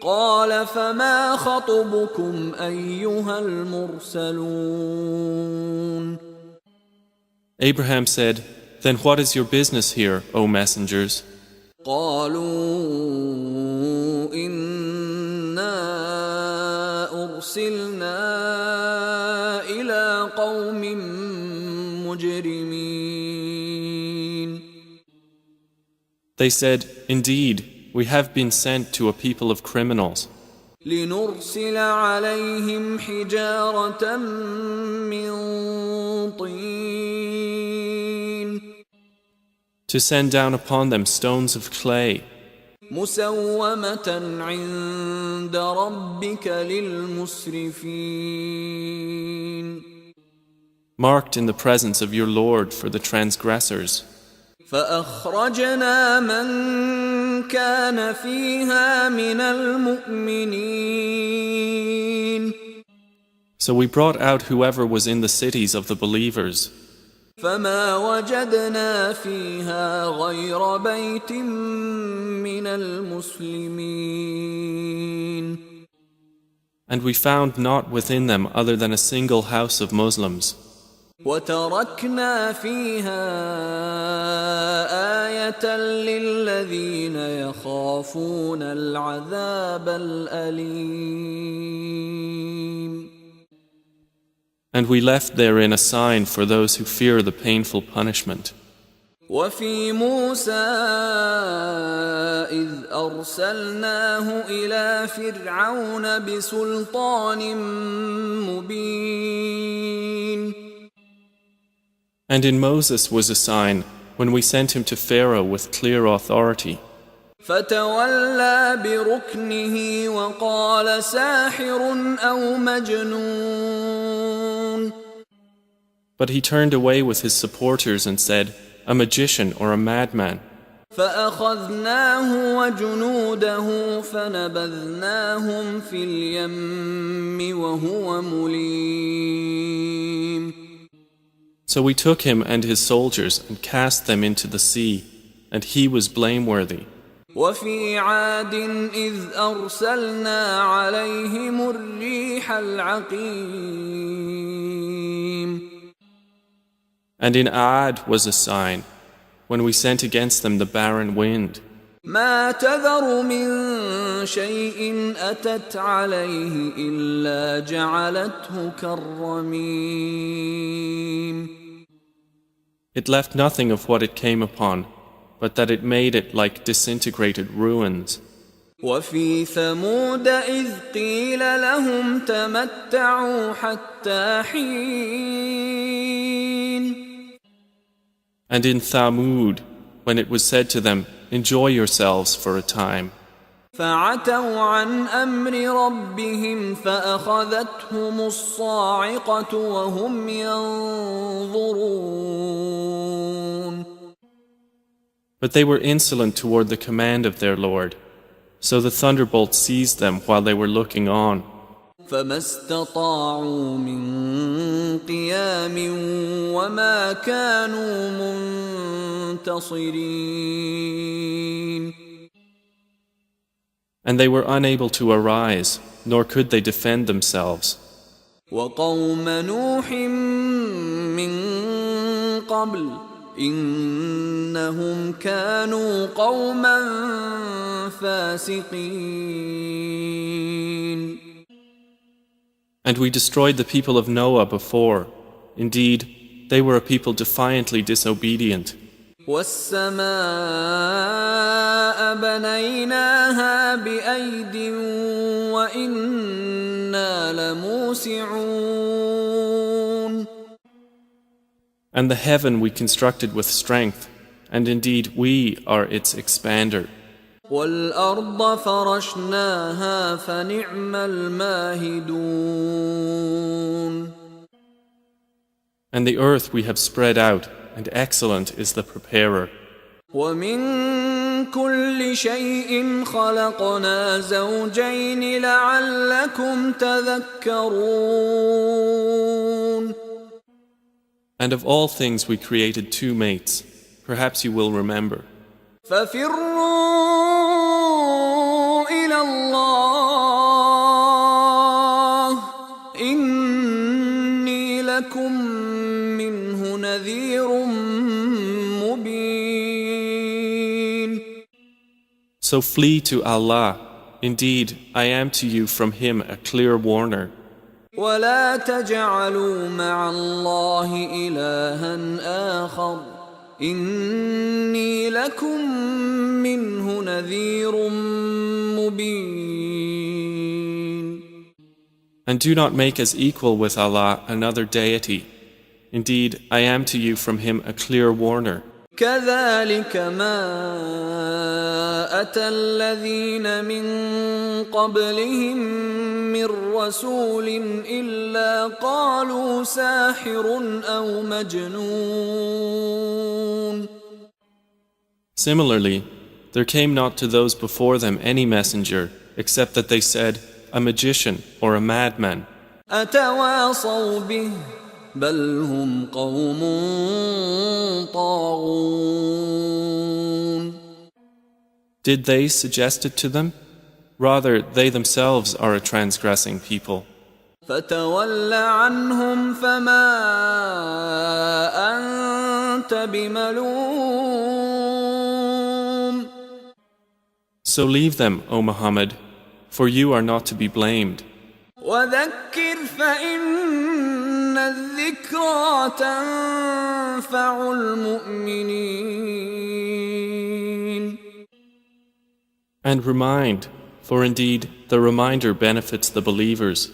قال فما خطبكم أيها المرسلون. Abraham said, Then what is your business here, O messengers? قالوا إنا أرسلنا إلى قوم مجرمين. They said, Indeed, we have been sent to a people of criminals. لنرسل عليهم حجارة من طين. To send down upon them stones of clay, مسومة عند ربك للمسرفين. marked in the presence of your Lord for the transgressors. فأخرجنا من كان فيها من المؤمنين. So we brought out whoever was in the cities of the believers. فما وجدنا فيها غير بيت من المسلمين. And we found not within them other than a single house of Muslims. وتركنا فيها آية للذين يخافون العذاب الأليم. And we left therein a sign for those who fear the painful punishment. وفي موسى إذ أرسلناه إلى فرعون بسلطان مبين. And in Moses was a sign when we sent him to Pharaoh with clear authority. فتولى بركنه وقال ساحر أو مجنون. But he turned away with his supporters and said, A magician or a madman. فأخذناه وجنوده فنبذناهم في اليم وهو مليم. So we took him and his soldiers and cast them into the sea, and he was blameworthy. وفي عاد إذ أرسلنا عليهم الريح العقيم. And in Aad was a sign, when we sent against them the barren wind. ما تذر من شيء أتت عليه إلا جعلته كالرميم. It left nothing of what it came upon, but that it made it like disintegrated ruins. وفي ثمود إذ قيل لهم تمتعوا حتى حين. And in Thamud, when it was said to them, Enjoy yourselves for a time. فعتوا عن أمر ربهم فأخذتهم الصاعقة وهم ينظرون. But they were insolent toward the command of their Lord, so the thunderbolt seized them while they were looking on. فما استطاعوا من قيام وما كانوا منتصرين. And they were unable to arise, nor could they defend themselves. وقوم نوح من قبل إنهم كانوا قوما فاسقين. And we destroyed the people of Noah before. Indeed, they were a people defiantly disobedient. والسماء بنيناها بأيد وإنا لموسعون. And the heaven we constructed with strength, and indeed we are its expander. والأرض فرشناها فنعم الماهدون. And the earth we have spread out, and excellent is the preparer. ومن كل شيء خلقنا زوجين لعلكم تذكرون. And of all things we created two mates, perhaps you will remember. ففروا إلى الله لكم منه نذير مبين. So flee to Allah. Indeed, I am to you from Him a clear warner. ولا تجعلوا مع الله إلها آخر إني لكم منه نذير مبين. And do not make as equal with Allah another deity. Indeed, I am to you from Him a clear warner. كذلك ما أتى الذين من قبلهم من رسول إلا قالوا ساحر أو مجنون. Similarly, there came not to those before them any messenger except that they said, a magician or a madman. أتواصوا به بل هم قوم طاغون. Did they suggest it to them? Rather, they themselves are a transgressing people. فتول عنهم فما أنت بملوم. So leave them, O Muhammad, for you are not to be blamed. وذكر فإن الذكرى تنفع المؤمنين. And remind, for indeed the reminder benefits the believers.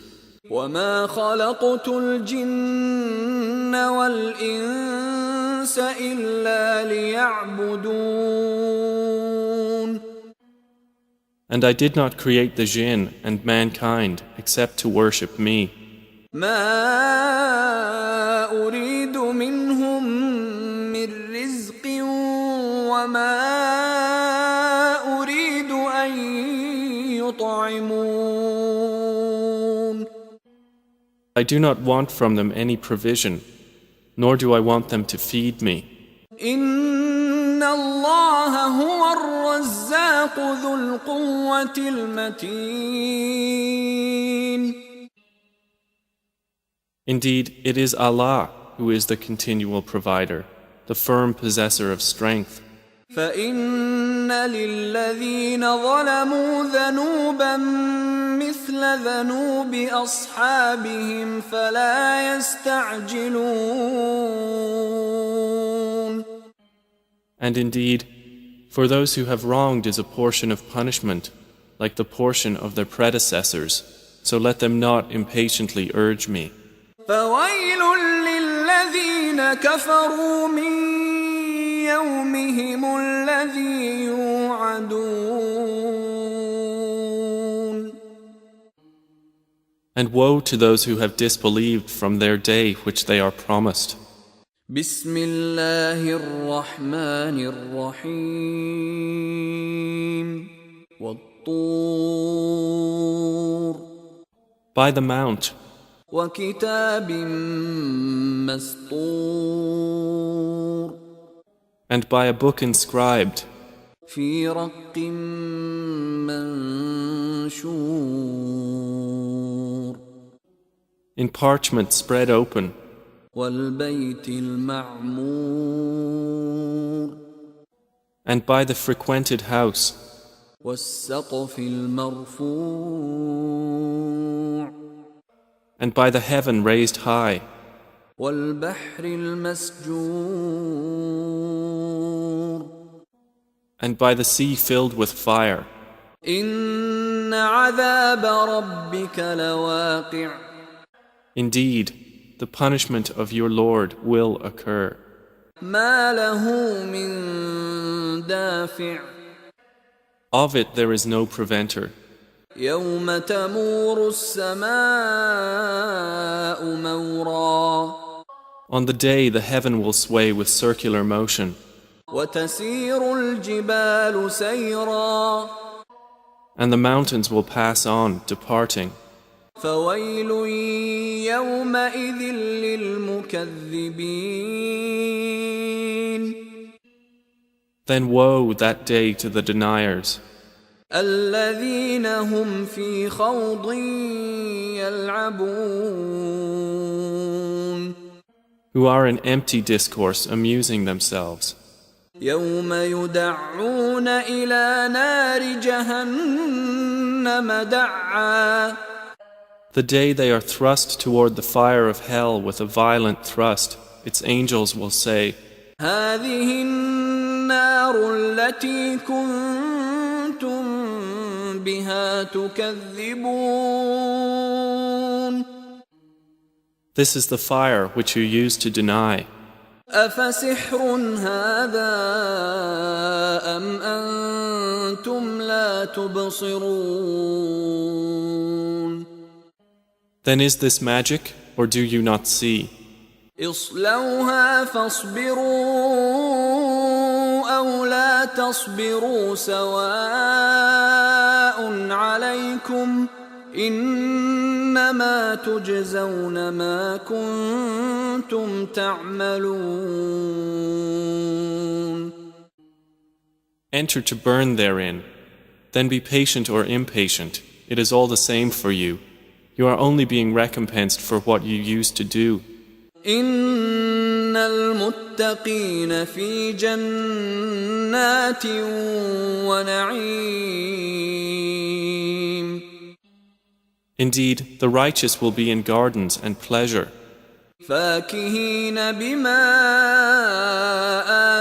وما خلقت الجن والإنس إلا ليعبدون. And I did not create the jinn and mankind except to worship me. ما أريد منهم من رزق وما أريد أن يطعمون. I do not want from them any provision, nor do I want them to feed me. إن الله هو الرزاق ذو القوة المتين. Indeed, it is Allah who is the continual provider, the firm possessor of strength. فإن للذين ظلموا ذنوبا مثل ذنوب أصحابهم فلا يستعجلون. And indeed, for those who have wronged is a portion of punishment, like the portion of their predecessors, so let them not impatiently urge me. فويل للذين كفروا من يومهم الذي يوعدون. And woe to those who have disbelieved from their day which they are promised. بسم الله الرحمن الرحيم والطور. By the mount, وكتاب مسطور. and by a book inscribed, في رق منشور. in parchment spread open, والبيت المعمور. and by the frequented house, والسقف المرفوع. and by the heaven raised high, والبحر المسجور. and by the sea filled with fire. إن عذاب ربك لواقع. Indeed, the punishment of your Lord will occur. ما له من دافع. Of it there is no preventer. يوم تمور السماء مورا. On the day the heaven will sway with circular motion, وتسير الجبال سيرا. and the mountains will pass on, departing. فويل يومئذ للمكذبين. Then woe that day to the deniers, الذين هم في خوض يلعبون. who are in empty discourse amusing themselves. يوم يدعون إلى نار جهنم دعا. The day they are thrust toward the fire of hell with a violent thrust, its angels will say, هذه النار التي كنتم بها تكذبون. This is the fire which you used to deny. أفسحر هذا أم أنتم لا تبصرون. Then is this magic, or do you not see? اصلوها فاصبروا أو لا تصبروا سواء عليكم إنما تجزون ما كنتم تعملون. Enter to burn therein. Then be patient or impatient. It is all the same for you. You are only being recompensed for what you used to do. إن المتقين في جنات ونعيم. Indeed, the righteous will be in gardens and pleasure. فاكهين بما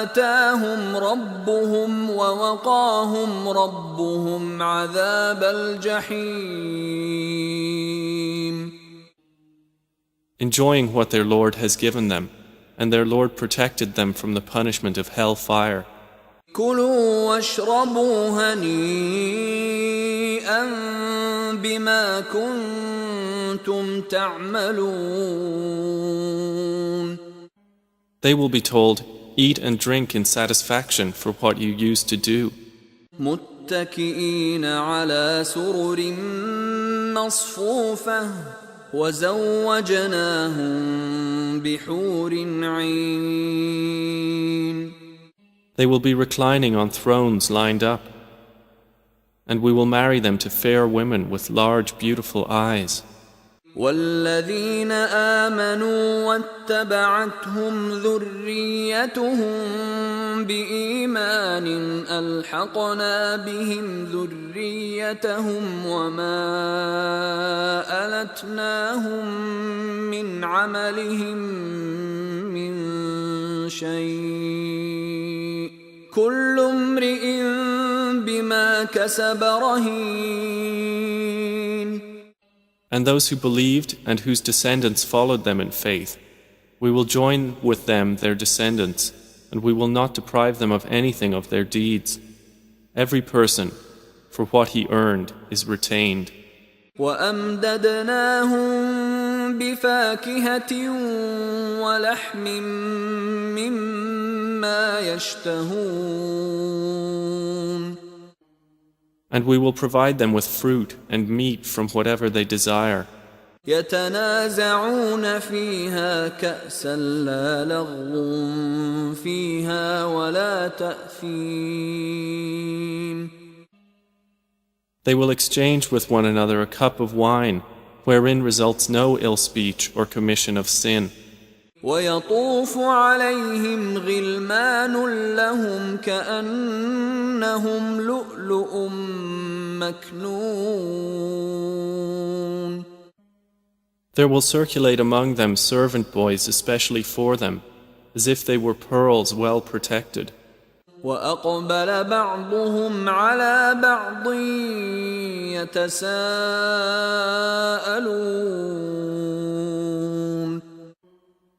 آتاهم ربهم ووقاهم ربهم عذاب الجحيم. Enjoying what their Lord has given them, and their Lord protected them from the punishment of hell fire. كلوا واشربوا هنيئا بما كنتم تعملون. They will be told, eat and drink in satisfaction for what you used to do. متكئين على سرر مصفوفة وزوجناهم بحور عين. They will be reclining on thrones lined up, and we will marry them to fair women with large, beautiful eyes. والذين آمنوا واتبعتهم ذريتهم بإيمان ألحقنا بهم ذريتهم وما ألتناهم من عملهم من شيء كل امرئ بما كسب رهين. And those who believed and whose descendants followed them in faith, we will join with them their descendants, and we will not deprive them of anything of their deeds. Every person, for what he earned, is retained. وَأَمْدَدْنَاهُمْ بِفَاكِهَةٍ وَلَحْمٍ مِّمَّا يَشْتَهُونَ. And we will provide them with fruit and meat from whatever they desire. يتنازعون فيها كأسا لا لغو فيها ولا تأثيم. They will exchange with one another a cup of wine, wherein results no ill speech or commission of sin. ويطوف عليهم غلمان لهم كأنهم لؤلؤ مكنون. There will circulate among them servant boys especially for them, as if they were pearls well protected. وأقبل بعضهم على بعض يتساءلون.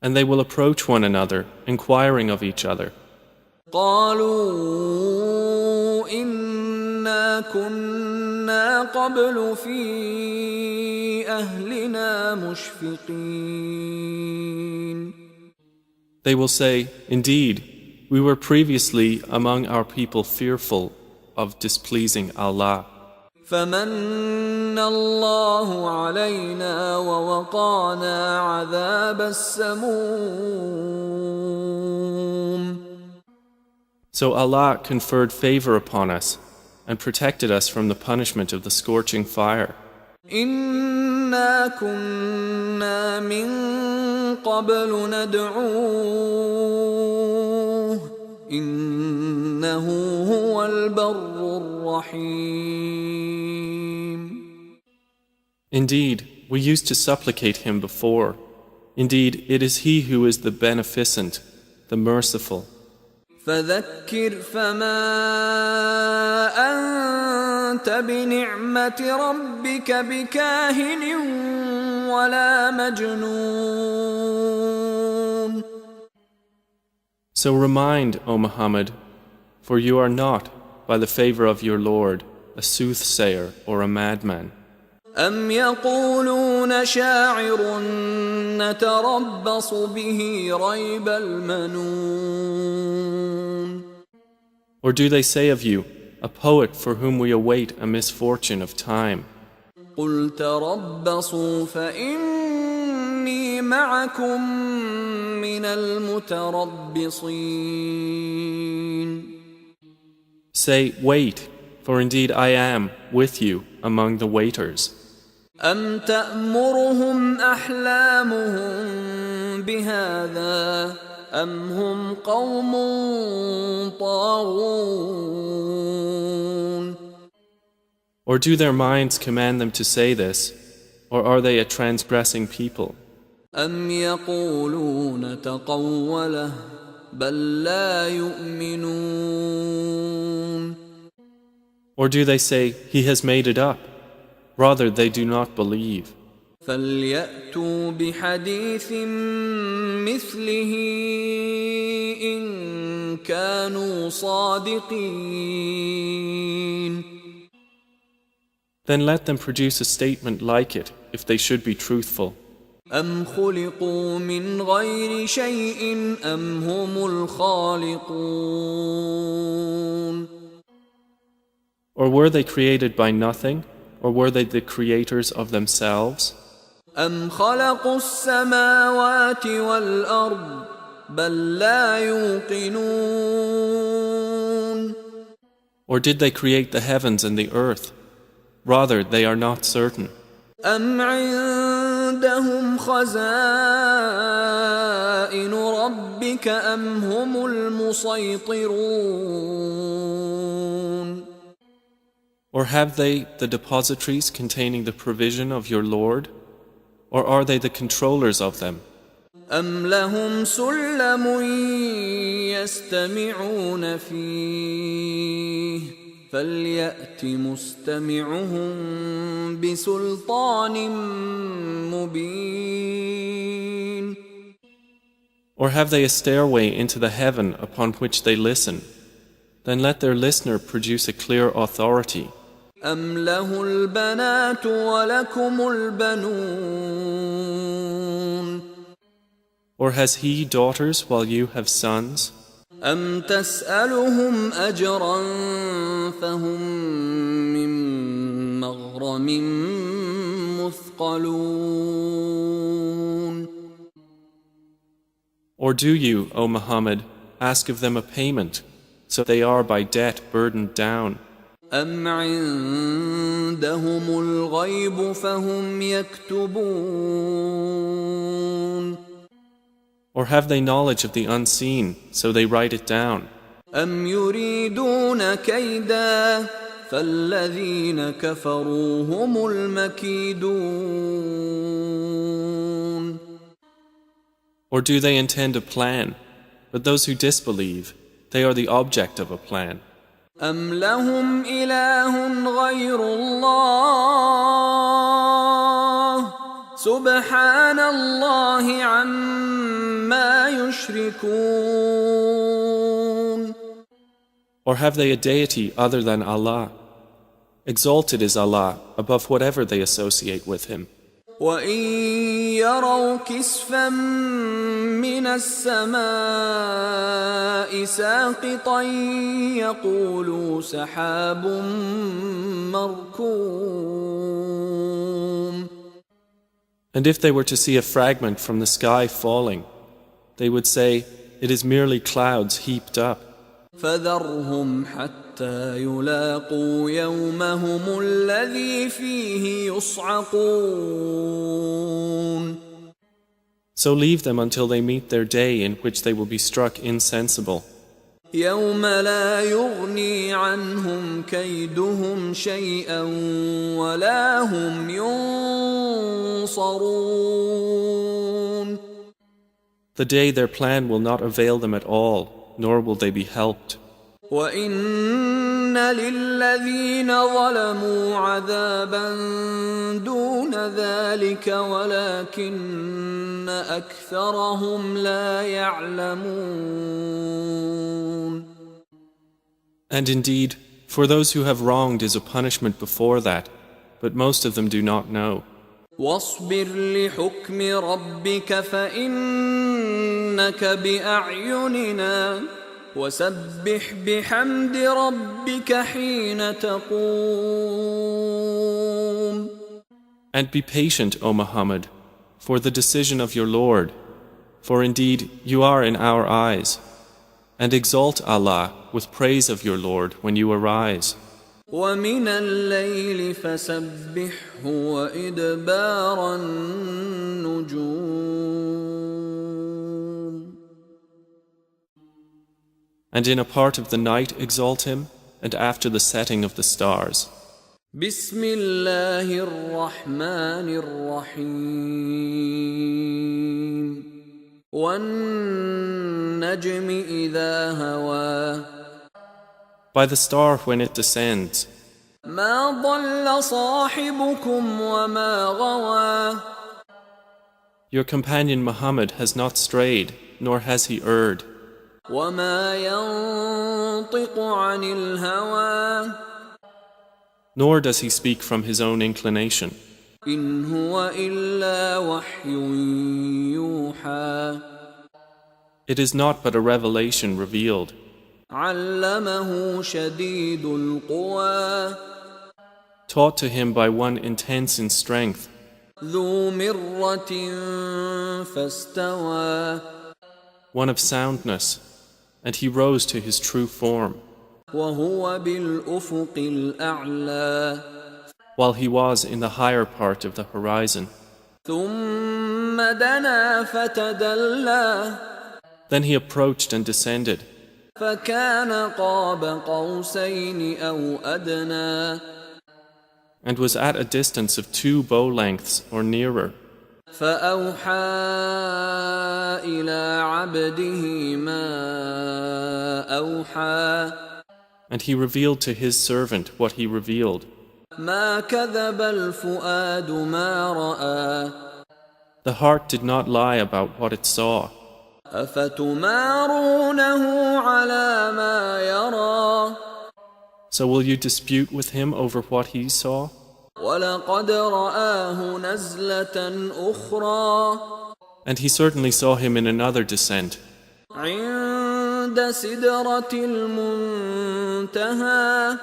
And they will approach one another, inquiring of each other. قالوا إنا كنا قبل في أهلنا مشفقين. They will say, indeed, we were previously among our people fearful of displeasing Allah. فمن الله علينا ووقانا عذاب السموم. So Allah conferred favor upon us and protected us from the punishment of the scorching fire. إنا كنا من قبل ندعوه إنه هو البر الرحيم. Indeed, we used to supplicate him before. Indeed, it is he who is the beneficent, the merciful. فذكر فما أنت بنعمة ربك بكاهن ولا مجنون. So remind, O Muhammad, for you are not, by the favor of your Lord, a soothsayer or a madman. أم يقولون شاعر نتربص به ريب المنون. Or do they say of you, a poet for whom we await a misfortune of time? قل تربصوا فإني معكم من المتربصين. Say, wait, for indeed I am with you among the waiters. أم تأمرهم أحلامهم بهذا أم هم قوم طاغون. Or do their minds command them to say this, or are they a transgressing people? أم يقولون تقوله بل لا يؤمنون. Or do they say, he has made it up? Rather, they do not believe. فليأتوا بحديث مثله إن كانوا صادقين. Then let them produce a statement like it, if they should be truthful. أم خلقوا من غير شيء أم هم الخالقون. Or were they created by nothing? Or were they the creators of themselves? أم خلقوا السماوات والأرض بل لا يوقنون. Or did they create the heavens and the earth? Rather, they are not certain. أم عندهم خزائن ربك أم هم المسيطرون. Or have they the depositories containing the provision of your Lord? Or are they the controllers of them? أم لهم سلم يستمعون فيه فليأت مستمعهم بسلطان مبين. Or have they a stairway into the heaven upon which they listen? Then let their listener produce a clear authority. أم له البنات ولكم البنون. Or has he daughters while you have sons? أم تسألهم أجرا فهم من مغرم مثقلون. Or do you, O Muhammad, ask of them a payment, so they are by debt burdened down? أم عندهم الغيب فهم يكتبون. Or have they knowledge of the unseen, so they write it down? أم يريدون كيدا فالذين كفروا هم المكيدون. Or do they intend a plan? But those who disbelieve, they are the object of a plan. أم لهم إله غير الله سبحان الله عما يشركون. Or have they a deity other than Allah? Exalted is Allah above whatever they associate with Him. وإن يروا كسفا من السماء ساقطا يقولوا سحاب مركوم. And if they were to see a fragment from the sky falling, they would say, it is merely clouds heaped up. فذرهم حتى يلاقوا يومهم الذي فيه يصعقون. So leave them until they meet their day in which they will be struck insensible. يوم لا يغني عنهم كيدهم شيئا ولا هم ينصرون. The day their plan will not avail them at all, nor will they be helped. وَإِنَّ لِلَّذِينَ ظَلَمُوا عَذَابًا دُونَ ذَلِكَ وَلَكِنَّ أَكْثَرَهُمْ لَا يَعْلَمُونَ. And indeed, for those who have wronged is a punishment before that, but most of them do not know. وَاصْبِرْ لِحُكْمِ رَبِّكَ فَإِنَّكَ بِأَعْيُنِنَا وَسَبِّحْ بِحَمْدِ رَبِّكَ حِينَ تَقُومُ. And be patient, O Muhammad, for the decision of your Lord, for indeed you are in our eyes. And exalt Allah with praise of your Lord when you arise. وَمِنَ اللَّيْلِ فَسَبِّحْهُ وَإِدْبَارَ النُّجُومِ. And in a part of the night exalt him, and after the setting of the stars. بسم الله الرحمن الرحيم وَالنَّجْمِ إِذَا هَوَى. By the star when it descends. مَا ضَلَّ صَاحِبُكُمْ وَمَا غَوَى. Your companion Muhammad has not strayed, nor has he erred. وَمَا يَنطِقُ عَنِ الْهَوَى. Nor does he speak from his own inclination. إِنْ هُوَ إِلَّا وَحْيٌ يُوحَى. It is not but a revelation revealed. عَلَّمَهُ شَدِيدُ الْقُوَى. Taught to him by one intense in strength. ذُو مِرَّةٍ فَاسْتَوَى. One of soundness, and he rose to his true form. وَهُوَ بِالْأُفُقِ الْأَعْلَى. While he was in the higher part of the horizon. ثُمَّ دَنَا فَتَدَلَّى. Then he approached and descended. فَكَانَ قَابَ قَوْسَيْنِ أَوْ أَدْنَى. And was at a distance of 2 bow lengths or nearer. فَأَوْحَى إِلَى عَبْدِهِ مَا أَوْحَى. And he revealed to his servant what he revealed. مَا كَذَبَ الْفُؤَادُ مَا رَأَى. The heart did not lie about what it saw. أَفَتُمَارُونَهُ عَلَى مَا يَرَى. So will you dispute with him over what he saw? وَلَقَدْ رَآهُ نَزْلَةً أُخْرَى. And he certainly saw him in another descent. عِندَ سِدْرَةِ الْمُنْتَهَى.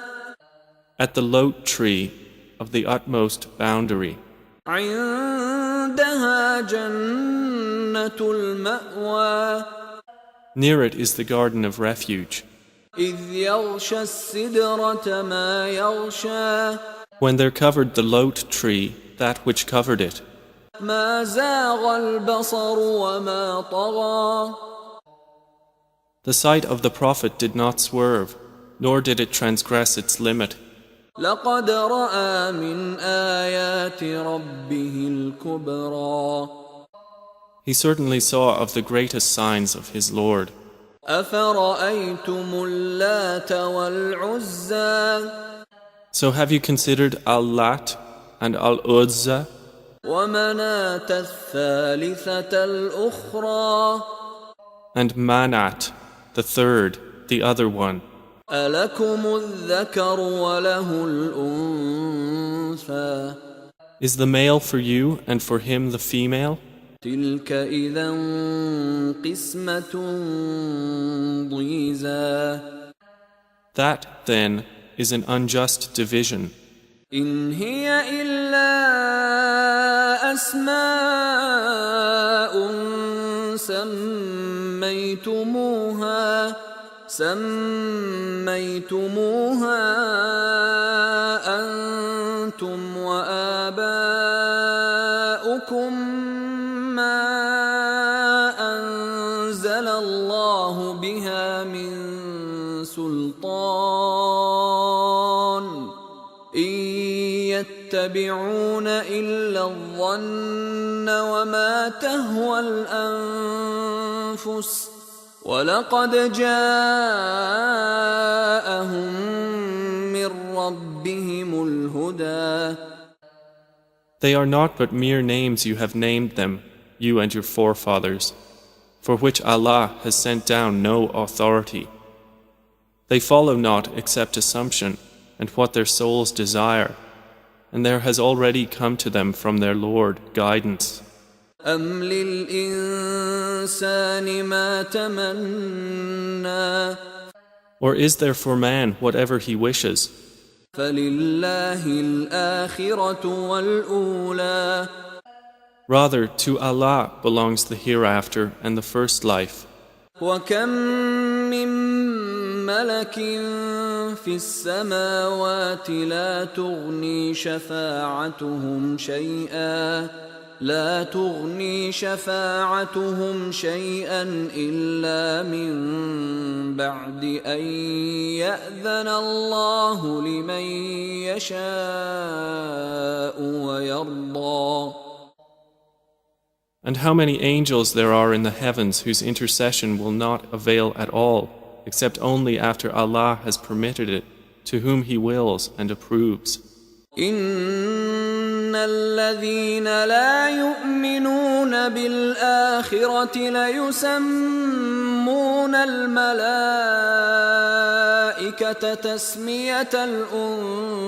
At the lote tree of the utmost boundary. عِندَهَا جَنَّةُ الْمَأْوَى. Near it is the garden of refuge. إِذْ يَغْشَى السِّدْرَةَ مَا يَغْشَى. When there covered the lote tree that which covered it. مَا زَاغَ الْبَصَرُ وَمَا طَغَى. The sight of the Prophet did not swerve, nor did it transgress its limit. لَقَدْ رَأَى مِنْ آيَاتِ رَبِّهِ الْكُبْرَى. He certainly saw of the greatest signs of his Lord. أَفَرَأَيْتُمُ اللَّاتَ وَالْعُزَّى. So have you considered Al-Lat and Al-Uzza وَمَنَاةَ الثَّالِثَةَ الْأُخْرَى. and Manat, the third, the other one? أَلَكُمُ الذَّكَرُ وَلَهُ الْأُنثَى. Is the male for you and for him the female? تِلْكَ إِذًا قِسْمَةٌ ضِيزَى. That, then, is an unjust division. إِنْ هِيَ إِلَّا أَسْمَاءٌ سَمَّيْتُمُوهَا أَنْتُمْ وَآبَاؤُكُمْ مَا بها من سلطان إن يتبعون إلا الظن وما تهوى الأنفس ولقد جاءهم من ربهم الهدى. They are not but mere names you have named them, you and your forefathers, for which Allah has sent down no authority. They follow not except assumption and what their souls desire, and there has already come to them from their Lord guidance. أَمْ لِلْإِنسَانِ مَا تَمَنَّى Or is there for man whatever he wishes? فَلِلَّهِ الْآخِرَةُ وَالْأُولَى Rather, to Allah belongs the hereafter and the first life. وَكَمْ مِن مَّلَكٍ فِي السَّمَاوَاتِ لَا تُغْنِي شَفَاعَتُهُمْ شَيْئًا إِلَّا مِن بَعْدِ أَن يَأْذَنَ اللَّهُ لِمَن يَشَاءُ وَيَرْضَىٰ. And how many angels there are in the heavens whose intercession will not avail at all, except only after Allah has permitted it, to whom He wills and approves. إِنَّ الَّذِينَ لَا يُؤْمِنُونَ بِالْآخِرَةِ لَيُسَمُّونَ الْمَلَائِكَةَ تَسْمِيَةَ الْأُنثَىٰ.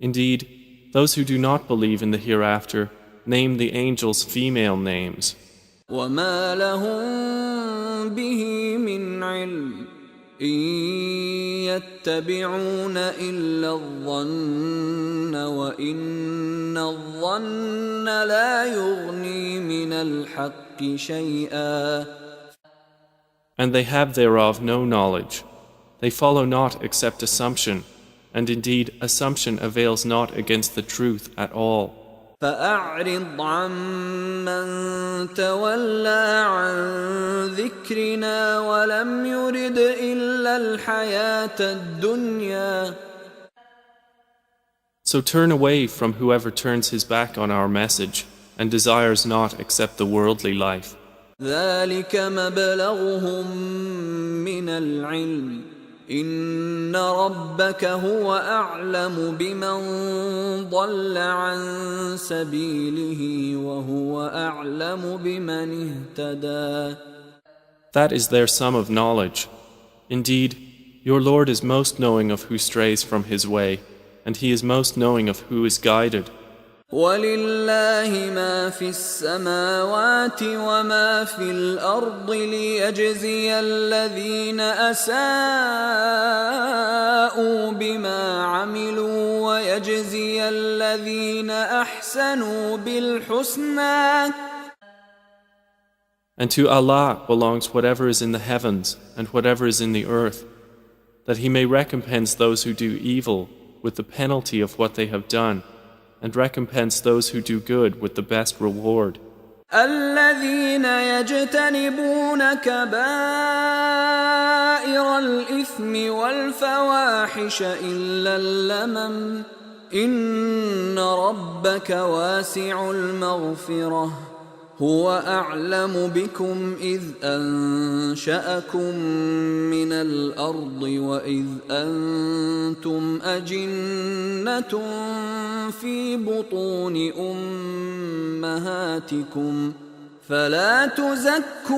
Indeed, those who do not believe in the hereafter name the angels female names. وَمَا لَهُم بِهِ مِنْ عِلْمٍ إِن يَتَّبِعُونَ إِلَّا الظَّنَّ وَإِنَّ الظَّنَّ لَا يُغْنِي مِنَ الْحَقِّ شَيْئًا. And they have thereof no knowledge. They follow not except assumption, and indeed assumption avails not against the truth at all. فَأَعْرِضْ عَمَّن تَوَلَّىٰ عَن ذِكْرِنَا وَلَمْ يُرِدْ إِلَّا الْحَيَاةَ الدُّنْيَا. So turn away from whoever turns his back on our message and desires not except the worldly life. ذَلِكَ مَبْلَغُهُم مِّنَ الْعِلْمِ إِنَّ رَبَّكَ هُوَ أَعْلَمُ بِمَن ضَلَّ عَن سَبِيلِهِ وَهُوَ أَعْلَمُ بِمَنِ اهْتَدَىٰ. That is their sum of knowledge. Indeed, your Lord is most knowing of who strays from His way, and He is most knowing of who is guided. وَلِلَّهِ مَا فِي السَّمَاوَاتِ وَمَا فِي الْأَرْضِ لِيَجْزِيَ الَّذِينَ أَسَاءُوا بِمَا عَمِلُوا وَيَجْزِيَ الَّذِينَ أَحْسَنُوا بِالْحُسْنَى. And to Allah belongs whatever is in the heavens and whatever is in the earth, that He may recompense those who do evil with the penalty of what they have done, and recompense those who do good with the best reward. الَّذِينَ يَجْتَنِبُونَ كَبَائِرَ الْإِثْمِ وَالْفَوَاحِشَ إِلَّا اللَّمَمَ إِنَّ رَبَّكَ وَاسِعُ الْمَغْفِرَةِ هُوَ أَعْلَمُ بِكُمْ إِذْ أَنشَأَكُم مِّنَ الْأَرْضِ وَإِذْ أَنتُمْ أَجِنَّةٌ فِي بُطُونِ أُمَّهَاتِكُمْ فَلَا تُزَكُّوا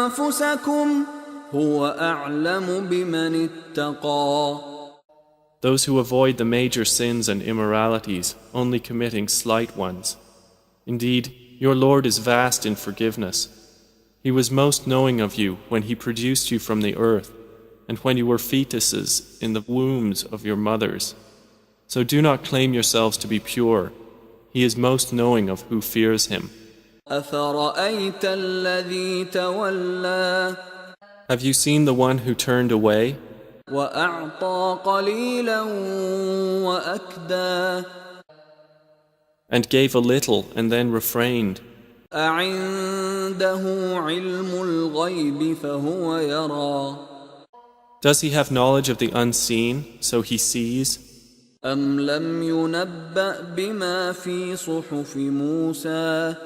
أَنفُسَكُمْ هُوَ أَعْلَمُ بِمَنِ اتَّقَىٰ. Those who avoid the major sins and immoralities, only committing slight ones. Indeed, your Lord is vast in forgiveness. He was most knowing of you when He produced you from the earth, and when you were fetuses in the wombs of your mothers. So do not claim yourselves to be pure. He is most knowing of who fears Him. أَفَرَأَيْتَ الَّذِي تَوَلَّىٰ. Have you seen the one who turned away وَأَعْطَىٰ قَلِيلًا وَأَكْدَىٰ. and gave a little and then refrained? أعنده علم الغيب فهو يرى Does he have knowledge of the unseen, so he sees? أم لم ينبأ بما في صحف موسى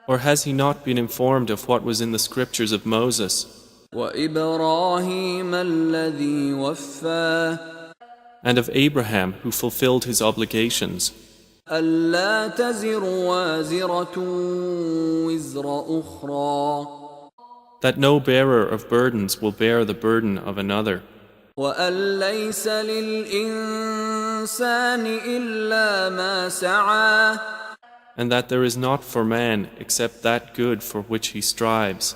Or has he not been informed of what was in the scriptures of Moses وإبراهيم الذي وفى and of Abraham who fulfilled his obligations, ألا تزر وازرة وزر أخرى that no bearer of burdens will bear the burden of another, وأن ليس للإنسان إلا ما سعى and that there is not for man except that good for which he strives,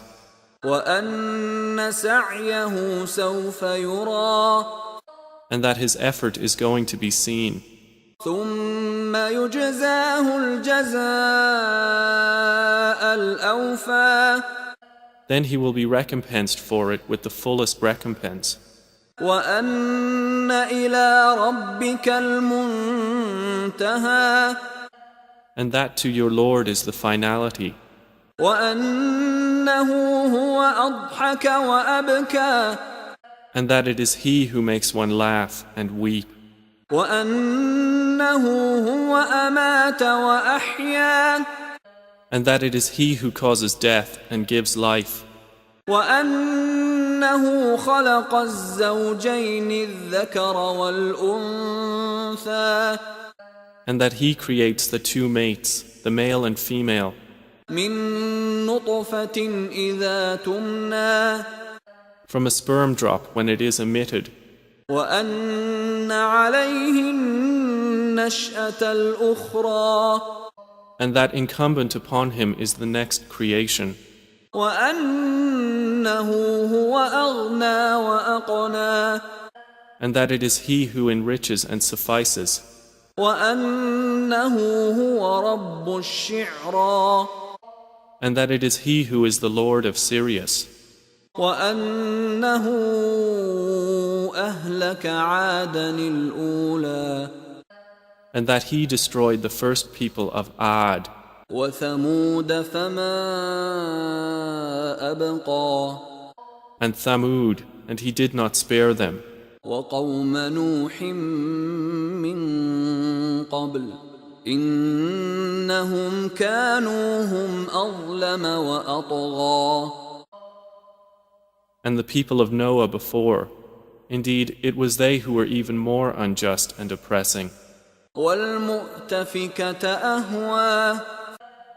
وأن سعيه سوف يرى and that his effort is going to be seen. ثم يجزاه الجزاء الأوفى Then he will be recompensed for it with the fullest recompense, وأن إلى ربك المنتهى and that to your Lord is the finality, وأنه هو أضحك وأبكى and that it is He who makes one laugh and weep, وأنه هو أمات وأحيا and that it is He who causes death and gives life, وأنه خلق الزوجين الذكر والأنثى and that He creates the two mates, the male and female, من نطفة إذا تمنى from a sperm drop when it is emitted, وأن عليه النشأة الأخرى and that incumbent upon Him is the next creation, وأنه هو أغنى وأقنى and that it is He who enriches and suffices, وأنه هو رب الشعرى and that it is He who is the Lord of Sirius, وأنه أهلك عادا الأولى and that He destroyed the first people of Ad, وثمود فما أبقى and Thamud, and He did not spare them, وقوم نوح من قبل إنهم كانوا هم أظلم وأطغى and the people of Noah before. Indeed, it was they who were even more unjust and oppressing. والمؤتفكة أهوى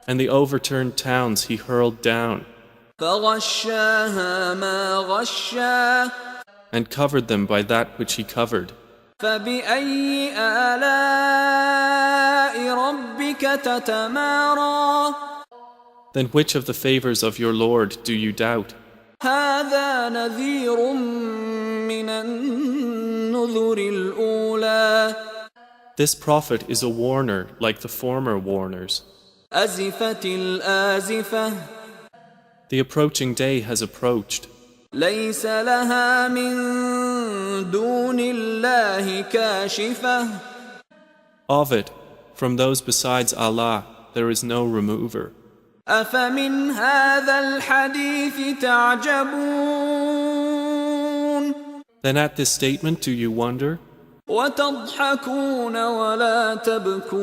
And the overturned towns He hurled down, فغشاها ما غشا and covered them by that which He covered. فبأي آلاء ربك تتمارى Then which of the favors of your Lord do you doubt? هذا نذير من النذر الأولى This prophet is a warner like the former warners. أزفت الآزفة The approaching day has approached. ليس لها من دون الله كاشفة Of it, from those besides Allah, there is no remover. أفمن هذا الحديث تعجبون Then at this statement do you wonder? وتضحكون ولا تبكون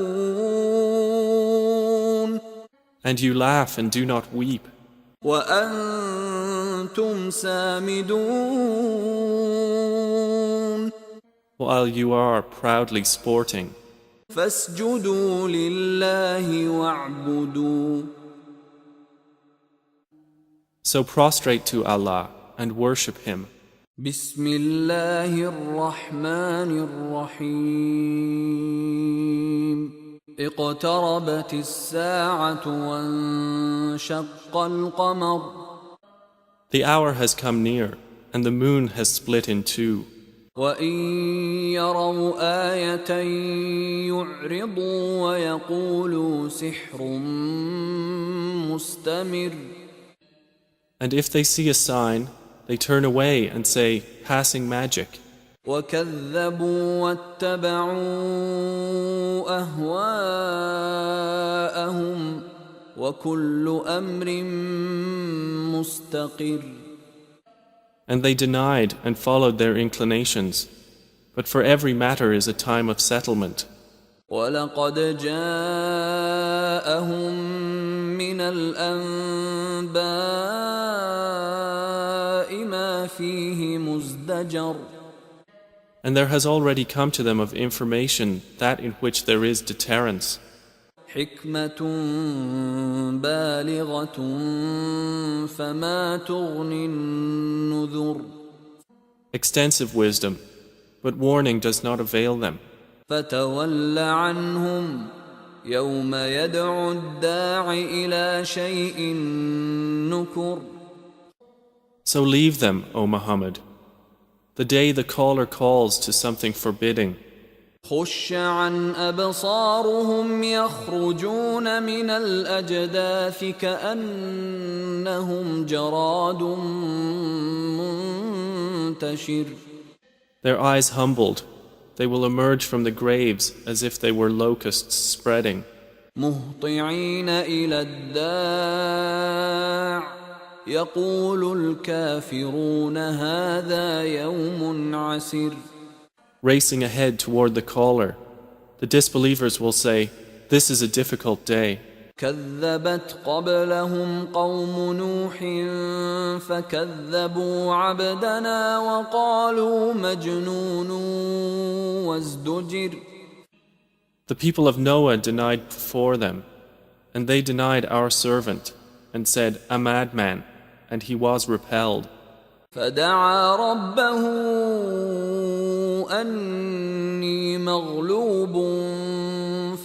And you laugh and do not weep, وأنتم سامدون while you are proudly sporting. فاسجدوا لله واعبدوا So prostrate to Allah and worship Him. بسم الله الرحمن الرحيم اقتربت الساعة وانشق القمر The hour has come near, and the moon has split in two. وإن يروا آية يعرضوا ويقولوا سحر مستمر And if they see a sign, they turn away and say, passing magic. وكذبوا واتبعوا أهواءهم وكل أمر مستقر. And they denied and followed their inclinations. But for every matter is a time of settlement. وَلَقَدْ جَاءَهُم مِّنَ الْأَنبَاءِ مَا فِيهِ مُزْدَجَرٌ. And there has already come to them of information that in which there is deterrence. حِكْمَةٌ بَالِغَةٌ فَمَا تُغْنِ النُّذُرُ. Extensive wisdom, but warning does not avail them. فَتَوَلَّ عَنْهُمْ يَوْمَ يَدْعُ الدَّاعِ إِلَى شَيْءٍ نُكُرٍ. So leave them, O Muhammad, the day the caller calls to something forbidding. خُشَّ عَنْ أَبْصَارُهُمْ يَخْرُجُونَ مِنَ الْأَجْدَاثِ كَأَنَّهُمْ جَرَادٌ مُنْتَشِرٌ. Their eyes humbled, they will emerge from the graves as if they were locusts spreading. مُهْطِعِينَ إِلَى الدَّاعِ يَقُولُ الْكَافِرُونَ هَذَا يَوْمٌ عَسِرٌ. Racing ahead toward the caller, the disbelievers will say, "This is a difficult day." كذبت قبلهم قوم نوح فكذبوا عبدنا وقالوا مجنون وازدجر. The people of Noah denied before them, and they denied our servant, and said, "A madman," and he was repelled. فدعا ربه أني مغلوب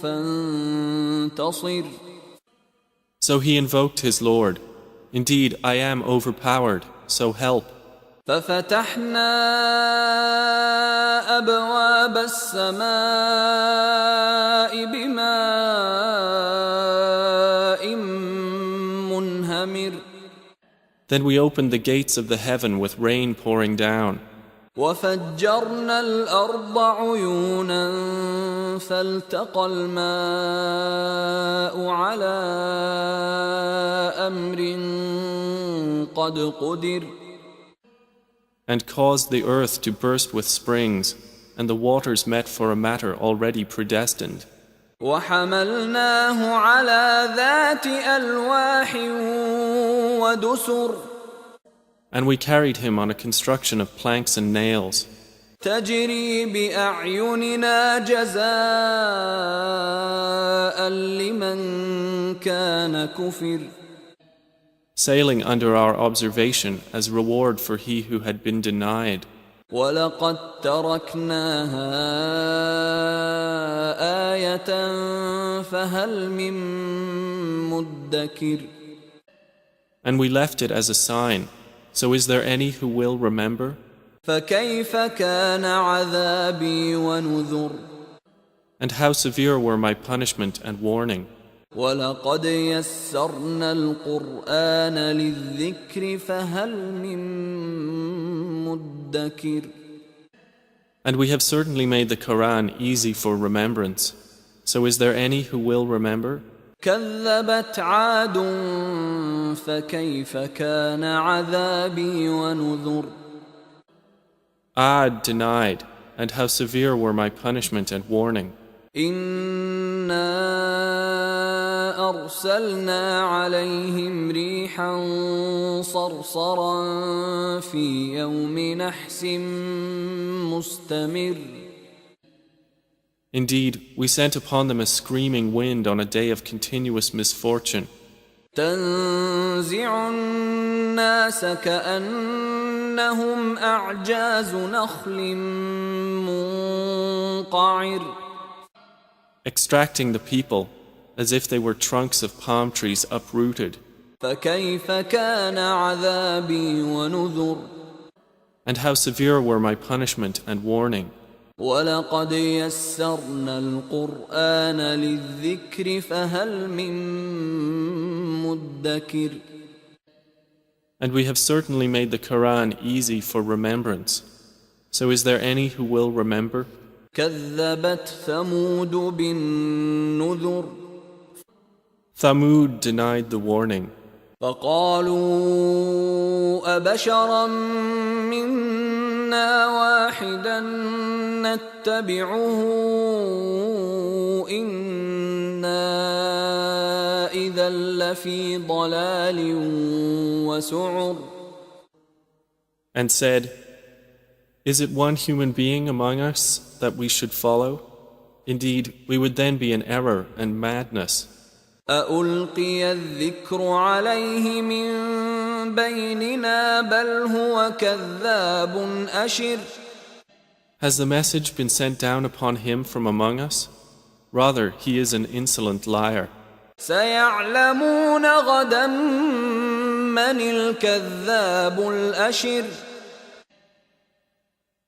فانتصر. So he invoked his Lord, "Indeed, I am overpowered, so help." ففتحنا أبواب السماء بماء منهمر. Then we opened the gates of the heaven with rain pouring down. وفجرنا الأرض عيونا فالتقى الماء على أمر قد قدر. And caused the earth to burst with springs, and the waters met for a matter already predestined. وحملناه على ذات ألواح ودسر. And we carried him on a construction of planks and nails, تجري بأعيننا جزاء لمن كان كفر. sailing under our observation as reward for he who had been denied. وَلَقَدْ تَرَكْنَاهَا آيَةً فَهَلْ مِن مُدَّكِرٍ. And we left it as a sign, so is there any who will remember? فَكَيْفَ كَانَ عَذَابِي وَنُذُرِ. And how severe were my punishment and warning. وَلَقَدْ يَسَّرْنَا الْقُرْآنَ لِلذِّكْرِ فَهَلْ مِن مُدَّكِرٍ. And we have certainly made the Quran easy for remembrance, so is there any who will remember? كَذَّبَتْ عَادٌ فَكَيْفَ كَانَ عَذَابِي وَنُذُرِ. Ad denied, and how severe were my punishment and warning. إِنَّا أَرْسَلْنَا عَلَيْهِمْ رِيحًا صَرْصَرًا فِي يَوْمِ نَحْسٍ مُسْتَمِرٍّ. Indeed, we sent upon them a screaming wind on a day of continuous misfortune. تَنزِعُ النَّاسَ كَأَنَّهُمْ أَعْجَازُ نَخْلٍ مُنقَعِرٍ. Extracting the people as if they were trunks of palm trees uprooted. فَكَيْفَ كَانَ عَذَابِي وَنُذُرِ. And how severe were my punishment and warning. وَلَقَدْ يَسَّرْنَا الْقُرْآنَ لِلذِّكْرِ فَهَلْ مِن مُدَّكِرٍ. And we have certainly made the Quran easy for remembrance. So is there any who will remember? كَذَّبَتْ ثَمُودُ بِالنُّذُرِ. Thamud denied the warning. فقالوا أبشرا منا واحدا نتبعه إنا إذا لفي ضلال وسعر. And said, "Is it one human being among us that we should follow? Indeed, we would then be in error and madness. أألقي الذكر عليه من بيننا بل هو كذاب أشر. Has the message been sent down upon him from among us? Rather, he is an insolent liar. سيعلمون غدا من الكذاب الأشر.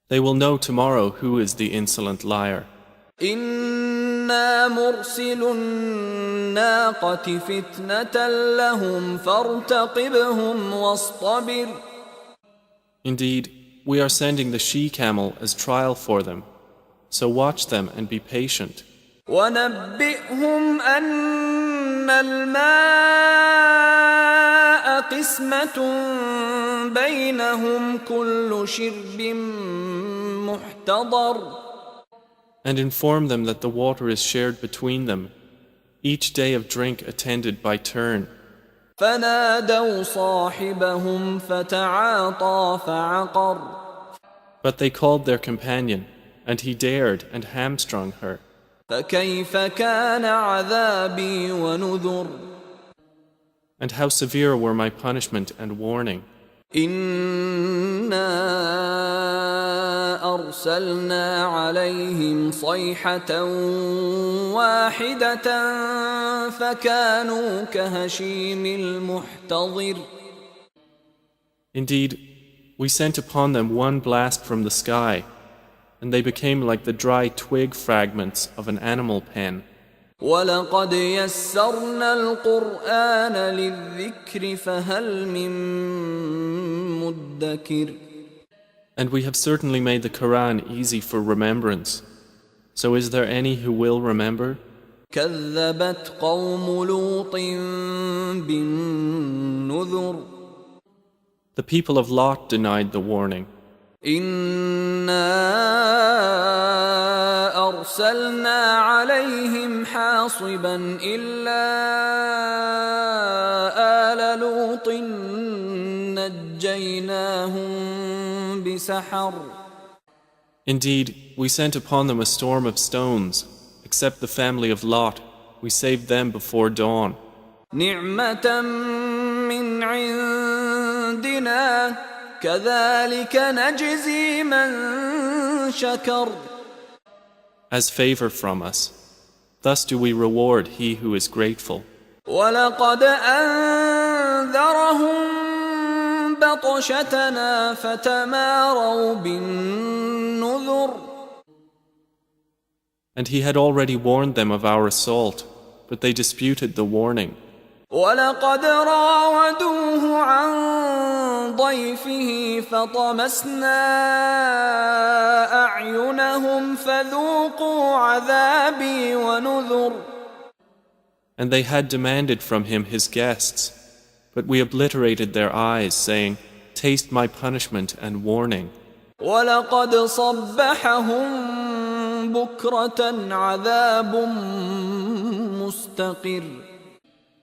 They will know tomorrow who is the insolent liar. إنا مرسل الناقة فتنة لهم فارتقبهم واصطبر. Indeed, we are sending the she-camel as trial for them. So watch them and be patient. ونبئهم أن الماء قسمة بينهم كل شرب محتضر. And inform them that the water is shared between them, each day of drink attended by turn. فنادوا صاحبهم فتعاطى فعقر. But they called their companion, and he dared and hamstrung her. فكيف كان عذابي ونذر. And how severe were my punishment and warning. إنا أرسلنا عليهم صيحة واحدة فكانوا كهشيم المحتضر. Indeed, we sent upon them one blast from the sky, and they became like the dry twig fragments of an animal pen. ولقد يسرنا القرآن للذكر فهل من مدكر. And we have certainly made the Quran easy for remembrance. So is there any who will remember? كذبت قوم لوط بالنذر. The people of Lot denied the warning. إنا أرسلنا عليهم حاصبا إلا آل لوط نجيناهم بسحر. Indeed, we sent upon them a storm of stones, except the family of Lot. We saved them before dawn. نعمة من عندنا كذلك نجزي من شكر. As favor from us. Thus do we reward he who is grateful. ولقد أنذرهم بطشتنا فتماروا بالنذر. And he had already warned them of our assault, but they disputed the warning. ولقد راودوه عن ضيفه فطمسنا أعينهم فذوقوا عذابي ونذر. And they had demanded from him his guests, but we obliterated their eyes, saying, "Taste my punishment and warning." ولقد صبحهم بكرة عذاب مستقر.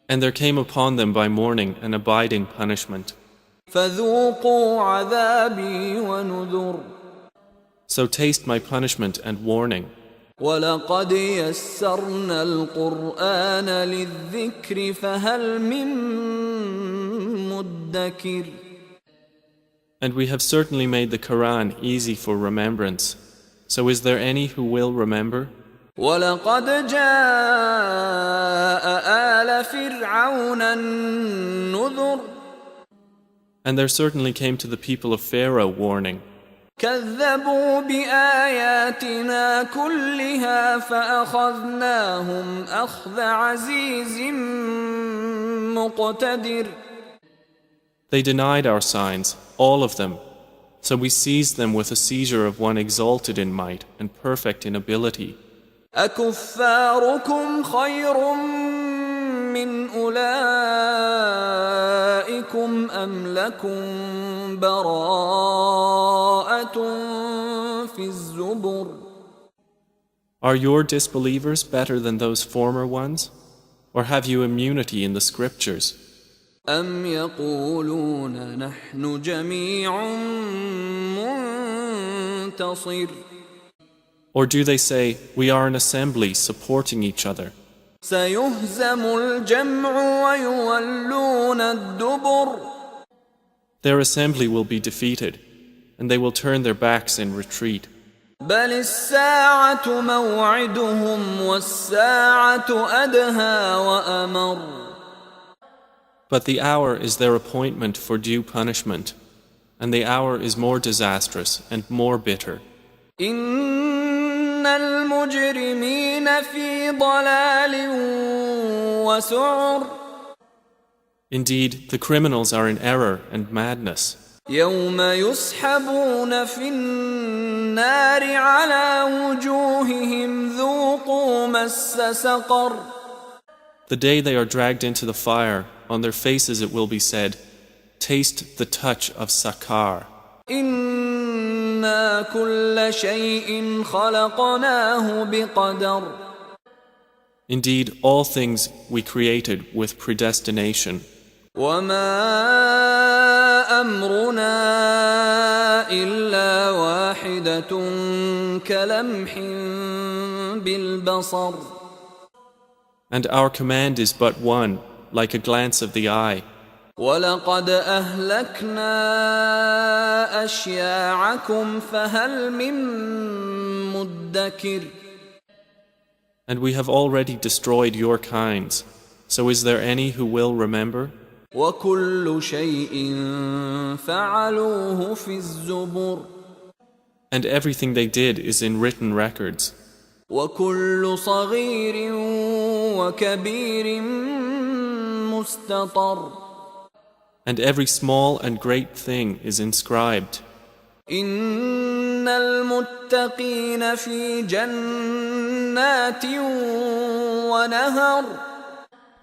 And there came upon them by morning an abiding punishment. فذوقوا عذابي ونذر. So taste my punishment and warning. ولقد يسرنا القرآن للذكر فهل من مدكر. And we have certainly made the Quran easy for remembrance. So is there any who will remember? ولقد جاء آل فرعون النذر. And there certainly came to the people of Pharaoh warning. كذبوا بآياتنا كلها فأخذناهم أخذ عزيز مقتدر. They denied our signs, all of them. So we seized them with a seizure of one exalted in might and perfect in ability. أكفاركم خير من من أولئكم أم لكم براءة في الزبر. Are your disbelievers better than those former ones? Or have you immunity in the scriptures? أم يقولون نحن جميع منتصر. Or do they say, we are an assembly supporting each other? سيهزم الجمع ويولون الدبر. Their assembly will be defeated, and they will turn their backs in retreat. بل الساعة موعدهم والساعة أدهى وأمر. But the hour is their appointment for due punishment, and the hour is more disastrous and more bitter. إن المجرمين في ضلال وسعر. Indeed, the criminals are in error and madness. يوم يسحبون في النار على وجوههم ذوقوا مس سقر. The day they are dragged into the fire, on their faces it will be said, taste the touch of Sakar. إنا كل شيء خلقناه بقدر. Indeed, all things we created with predestination. وما أمرنا إلا واحدة كلمح بالبصر. And our command is but one, like a glance of the eye. ولقد أهلكنا أشياعكم فهل من مدكر. And we have already destroyed your kinds. So is there any who will remember? وكل شيء فعلوه في الزبر. And everything they did is in written records. وكل صغير وكبير مستطر. And every small and great thing is inscribed. إن المتقين في جنات ونهر.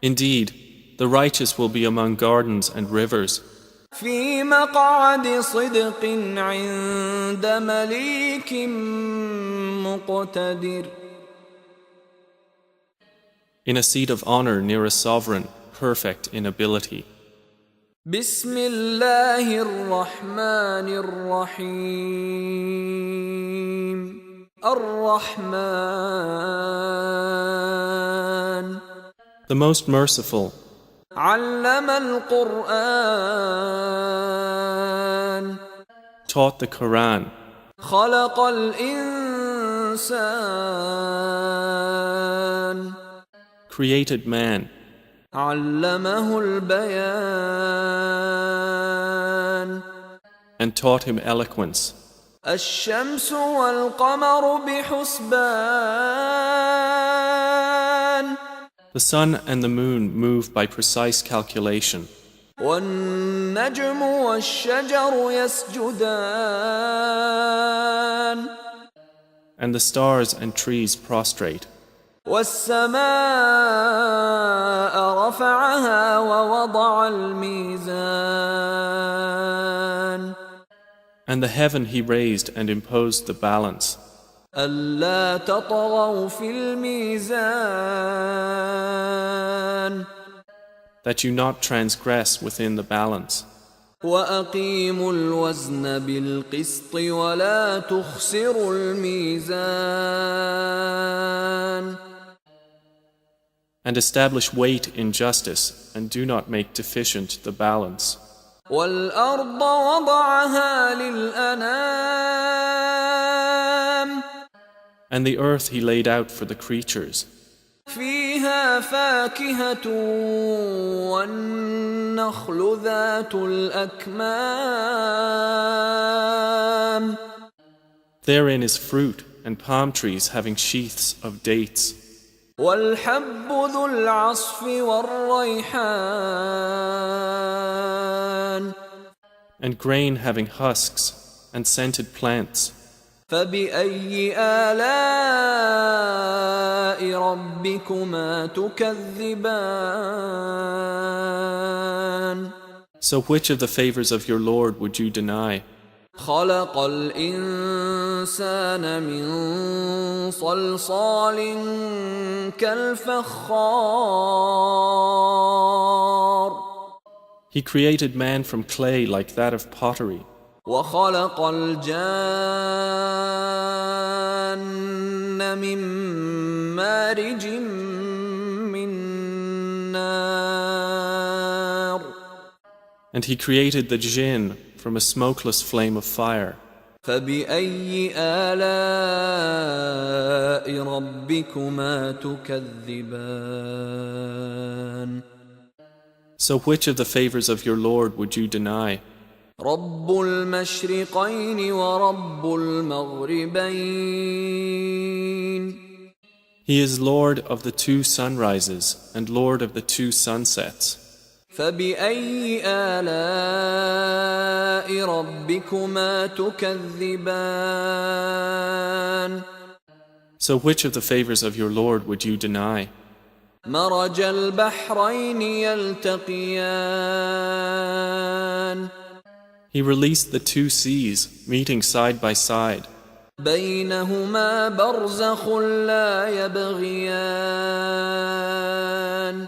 Indeed, the righteous will be among gardens and rivers. في مقعد صدق عند مليك مقتدر. In a seat of honor near a sovereign, perfect in ability. بسم الله الرحمن الرحيم. الرحمن. The most merciful. علم القرآن. Taught the Quran. خلق الإنسان. Created man. علمه البيان. And taught him eloquence. الشمس والقمر بحسبان. The sun and the moon move by precise calculation. والنجم والشجر يسجدان. And the stars and trees prostrate. والسماء رفعها ووضع الميزان. And the heaven he raised and imposed the balance. ألا تطغوا في الميزان. That you not transgress within the balance. وأقيموا الوزن بالقسط ولا تخسروا الميزان. And establish weight in justice, and do not make deficient the balance. والأرض وضعها للأنام. And the earth he laid out for the creatures. فيها فاكهة والنخل ذات الأكمام. Therein is fruit and palm trees having sheaths of dates. والحب ذو العصف والريحان. And grain having husks and scented plants. فبأي آلاء ربكما تكذبان So which of the favors of your Lord would you deny? خلق الإنسان من صلصال كالفخار He created man from clay like that of pottery. وخلق الجان من مارج من نار And he created the jinn from a smokeless flame of fire. فبأي آلاء ربكما تكذبان So which of the favors of your Lord would you deny? رب المشرقين ورب المغربين He is Lord of the two sunrises and Lord of the two sunsets. فبأي آلاء ربكما تكذبان So which of the favors of your Lord would you deny? مرج البحرين يلتقيان He released the two seas, meeting side by side. بينهما برزخ لا يبغيان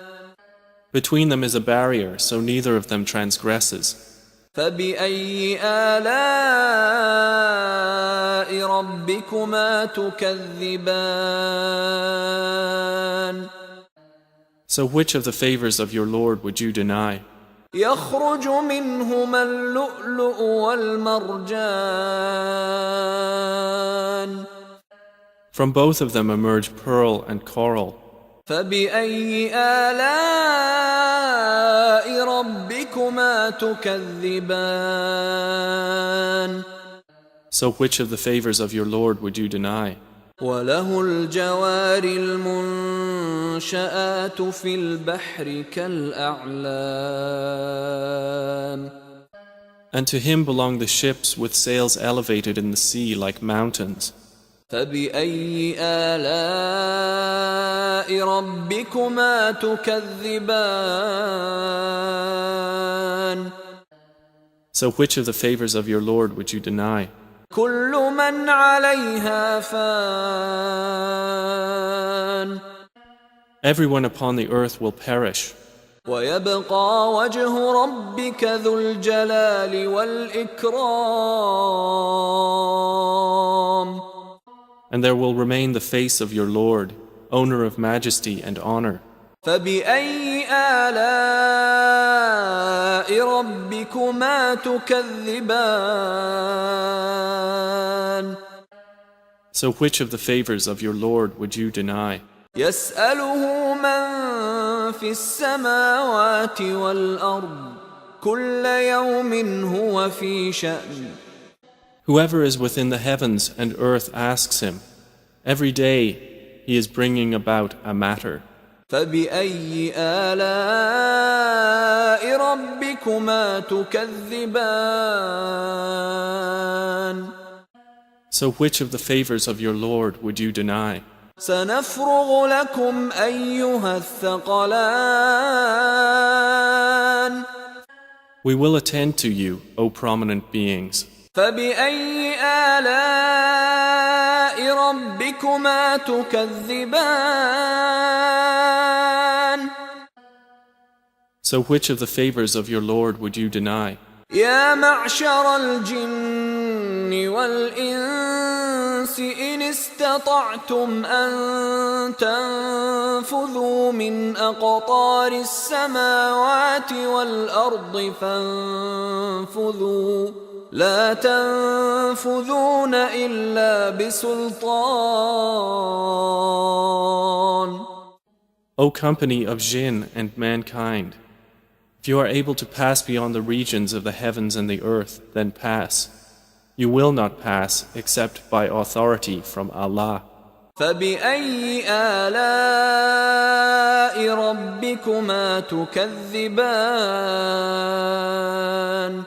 Between them is a barrier, so neither of them transgresses. فبأي آلاء ربكما تكذبان So which of the favors of your Lord would you deny? يخرج منهما اللؤلؤ والمرجان From both of them emerge pearl and coral. فبأي آلاء ربكما تكذبان So which of the favors of your Lord would you deny? وله الجوار المنشآت في البحر كالأعلام And to him belong the ships with sails elevated in the sea like mountains. فبأي آلاء ربكما تكذبان So which of the favors of your Lord would you deny? كل من عليها فان Everyone upon the earth will perish, ويبقى وجه ربك ذو الجلال والإكرام and there will remain the face of your Lord, owner of majesty and honor. فبأي آلاء ربكما تكذبان So which of the favors of your Lord would you deny? يسأله من في السماوات والأرض كل يوم هو في شأن Whoever is within the heavens and earth asks him. Every day he is bringing about a matter. فبأي آلاء ربكما تكذبان So which of the favors of your Lord would you deny? سنفرغ لكم أيها الثقلان We will attend to you, O prominent beings. فبأي آلاء ربكما تكذبان So which of the favors of your Lord would you deny? يا معشر الجن والإنس إن استطعتم أن تنفذوا من أقطار السماوات والأرض فانفذوا لا تنفذون إلا بسلطان O company of jinn and mankind, if you are able to pass beyond the regions of the heavens and the earth, then pass. You will not pass except by authority from Allah. فبأي آلاء ربكما تكذبان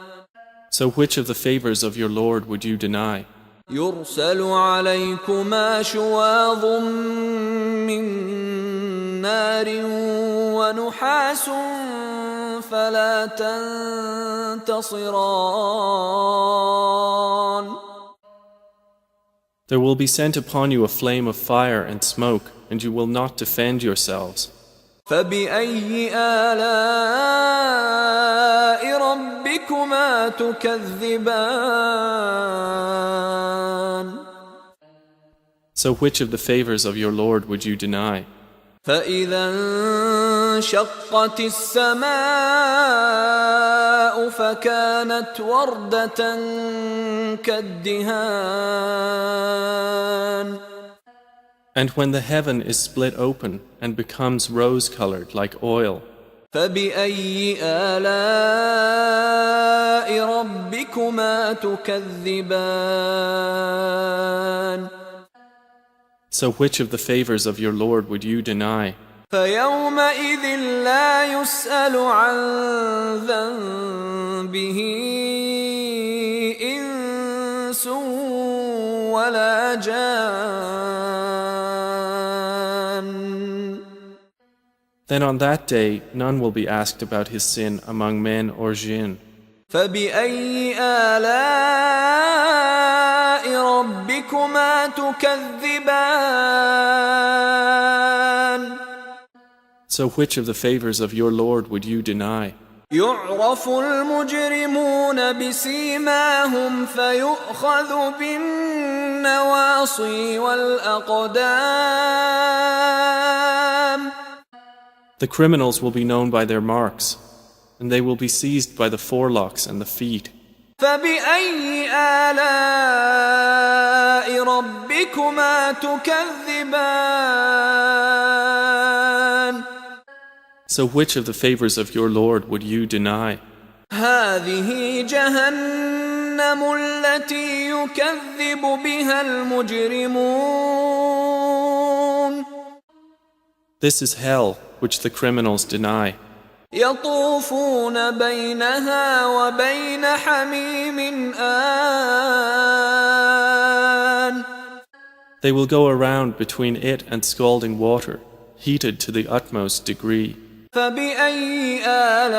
So which of the favors of your Lord would you deny? يرسل عليكما شواظ من نار ونحاس فلا تنتصران. There will be sent upon you a flame of fire and smoke, and you will not defend yourselves. فبأي آلاء ربكما تكذبان. So which of the favors of your Lord would you deny? فإذا انشقت السماء فكانت وردة كالدهان. And when the heaven is split open and becomes rose-colored like oil, فبأي آلاء ربكما تكذبان. so which of the favors of your Lord would you deny? فيومئذ لا يسأل عن ذنبه إنس ولا جان. Then on that day none will be asked about his sin among men or jinn. فبأي آلاء ربكما تكذبان. So which of the favors of your Lord would you deny? يعرف المجرمون بسيماهم فيؤخذ بالنواصي والأقدام. The criminals will be known by their marks, and they will be seized by the forelocks and the feet. فبأي آلاء ربكما تكذبان. So which of the favors of your Lord would you deny? هذه جهنم التي يكذب بها المجرمون. This is hell, which the criminals deny. يطوفون بينها وبين حميم آن. They will go around between it and scalding water, heated to the utmost degree. فبأي آلاء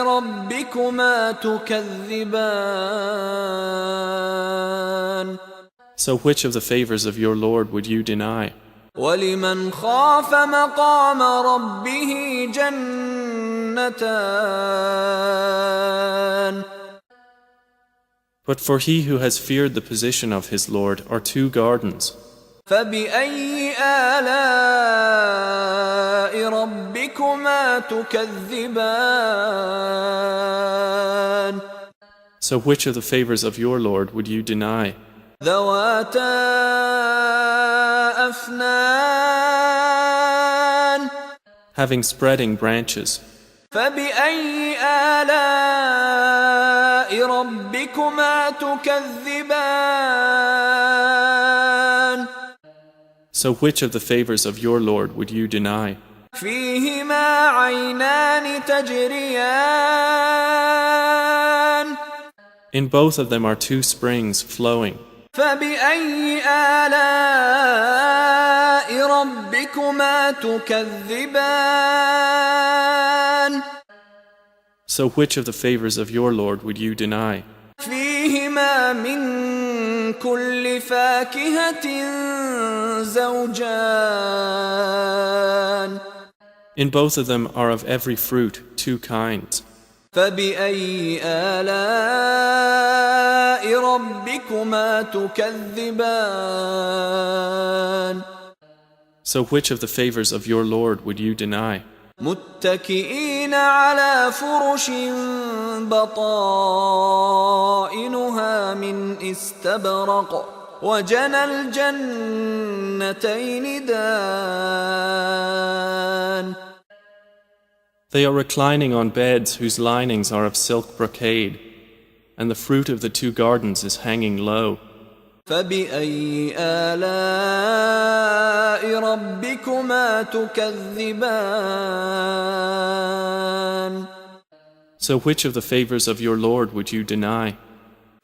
ربكما تكذبان. So which of the favors of your Lord would you deny? ولمن خاف مقام ربه جنتان. But for he who has feared the position of his Lord are two gardens. فبأي آلاء ربكما تكذبان. So which of the favors of your Lord would you deny? ذواتا أفنان. Having spreading branches. فبأي آلاء ربكما تكذبان. So which of the favors of your Lord would you deny? فيهما عينان تجريان. In both of them are two springs flowing. فبأي آلاء ربكما تكذبان. So which of the favors of your Lord would you deny? فيهما من كل فاكهة زوجان. In both of them are of every fruit two kinds. فبأي آلاء ربكما تكذبان. So which of the favors of your Lord would you deny? متكئين على فرش بطائنها من استبرق وجنى الجنتين دان. They are reclining on beds whose linings are of silk brocade, and the fruit of the two gardens is hanging low. فبأي آلاء ربكما تكذبان. So which of the favors of your Lord would you deny?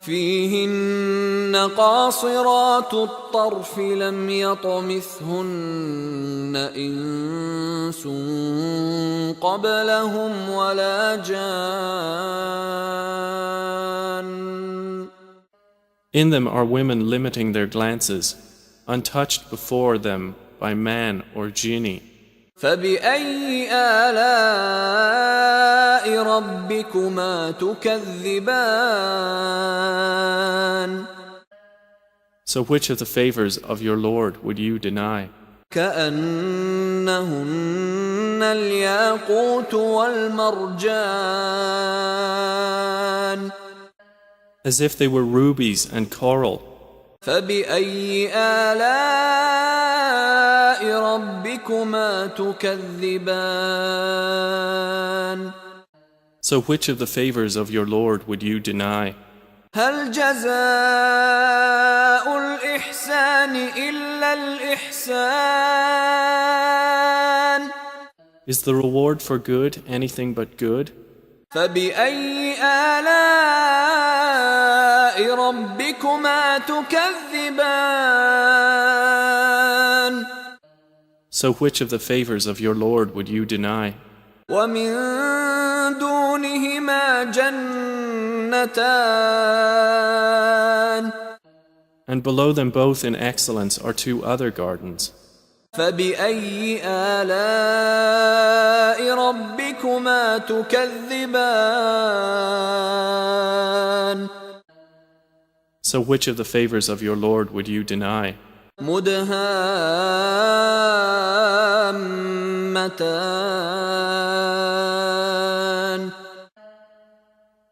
فيهن قاصرات الطرف لم يطمثهن إنس قبلهم ولا جان. In them are women limiting their glances, untouched before them by man or genie. فبأي آلاء ربكما تكذبان. So which of the favors of your Lord would you deny? كأنهن الياقوت والمرجان. As if they were rubies and coral. فبأي آلاء ربكما تكذبان. So which of the favors of your Lord would you deny? هل جزاء الإحسان إلا الإحسان. Is the reward for good anything but good? فبأي آلاء ربكما تكذبان. So which of the favors of your Lord would you deny? ومن دونهما جنتان. And below them both in excellence are two other gardens. فبأي آلاء ربكما تكذبان. So which of the favors of your Lord would you deny? مدهامتان.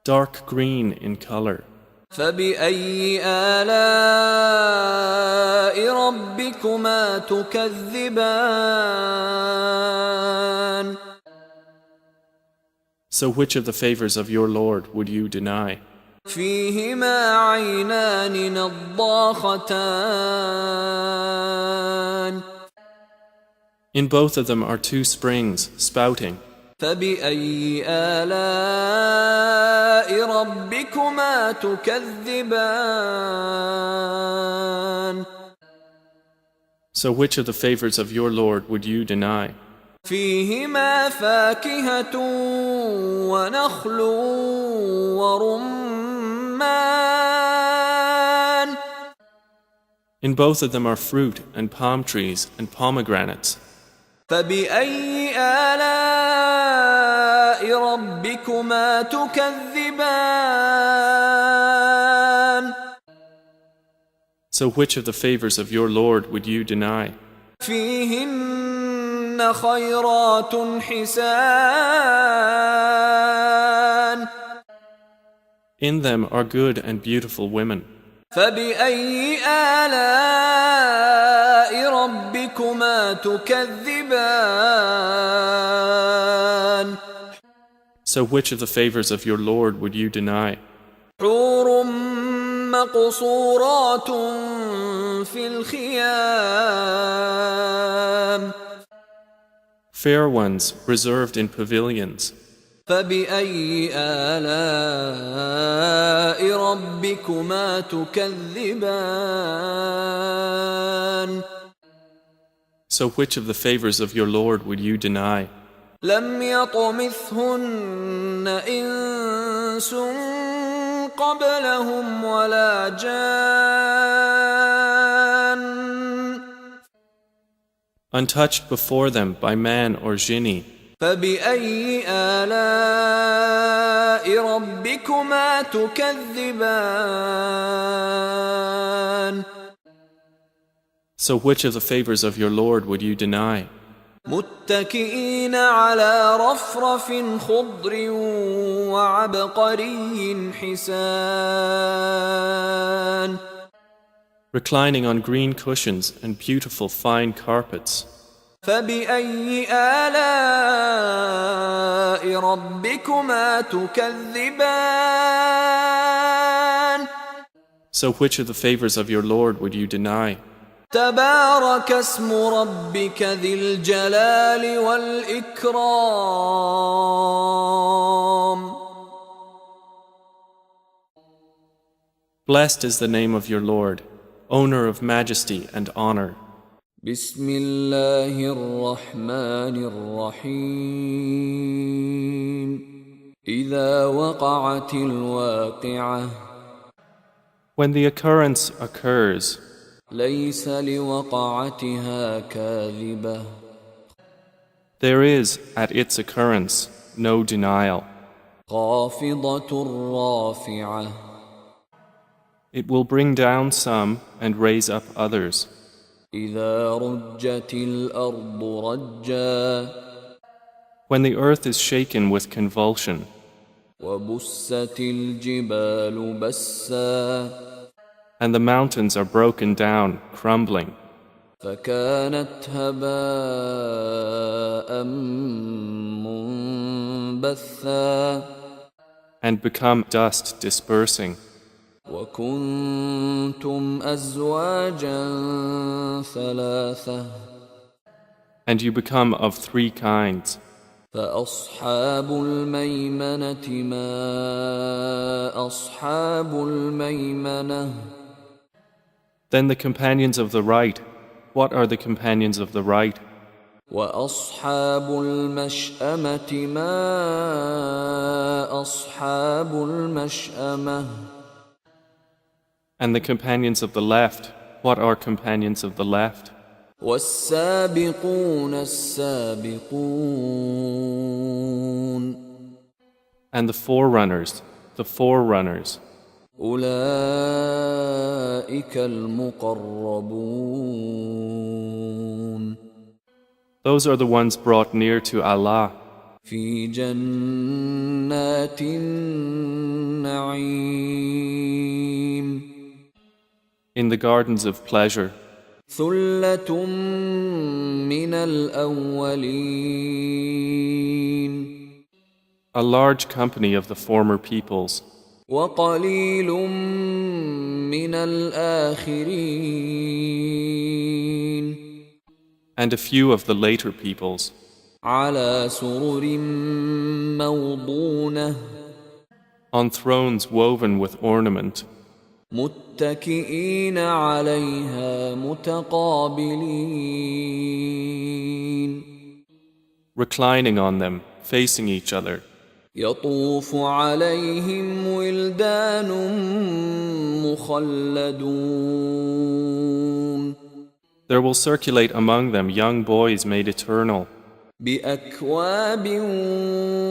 Dark green in color. فبأي آلاء ربكما تكذبان. So which of the favors of your Lord would you deny? فيهما عينان نضاختان. In both of them are two springs spouting. فبأي آلاء ربكما تكذبان. So which of the favors of your Lord would you deny? فيهما فاكهة ونخل ورمان. In both of them are fruit and palm trees and pomegranates. فبأي آلاء ربكما تكذبان. So which of the favors of your Lord would you deny? فيهن خيرات حسان. In them are good and beautiful women. فبأي آلاء ربكما تكذبان. So which of the favors of your Lord would you deny? حور مقصورات في الخيام. Fair ones reserved in pavilions. فبأي آلاء ربكما تكذبان. So which of the favors of your Lord would you deny? لم يطمثهن إنس قبلهم ولا جان. Untouched before them by man or genie. فبأي آلاء ربكما تكذبان. So which of the favors of your Lord would you deny? متكئين على رفرف خضر وعبقري حسان. Reclining on green cushions and beautiful fine carpets. فبأي آلاء ربكما تكذبان. So which of the favors of your Lord would you deny? تبارك اسم ربك ذي الجلال والإكرام. Blessed is the name of your Lord, owner of majesty and honor. بسم الله الرحمن الرحيم إذا وقعت الواقعة When the occurrence occurs, ليس لوقعتها كاذبة there is, at its occurrence, no denial. خافضة رافعة It will bring down some and raise up others. إذا رجت الأرض رجا When the earth is shaken with convulsion, وبست الجبال بسا and the mountains are broken down, crumbling, فكانت هباء منبثا and become dust dispersing, وكنتم أزواجا ثلاثة and you become of three kinds. فأصحاب الميمنة ما أصحاب الميمنة Then the companions of the right, what are the companions of the right? وأصحاب المشأمة ما أصحاب المشأمة And the companions of the left, what are companions of the left? والسابقون السابقون And the forerunners, the forerunners. أولئك المقربون Those are the ones brought near to Allah في جنات النعيم in the gardens of pleasure. ثلة من الأولين A large company of the former peoples, وقليل من الآخرين and a few of the later peoples, على سرر موضونة on thrones woven with ornament, متكئين عليها متقابلين reclining on them, facing each other. يطوف عليهم ولدان مخلدون There will circulate among them young boys made eternal, بأكواب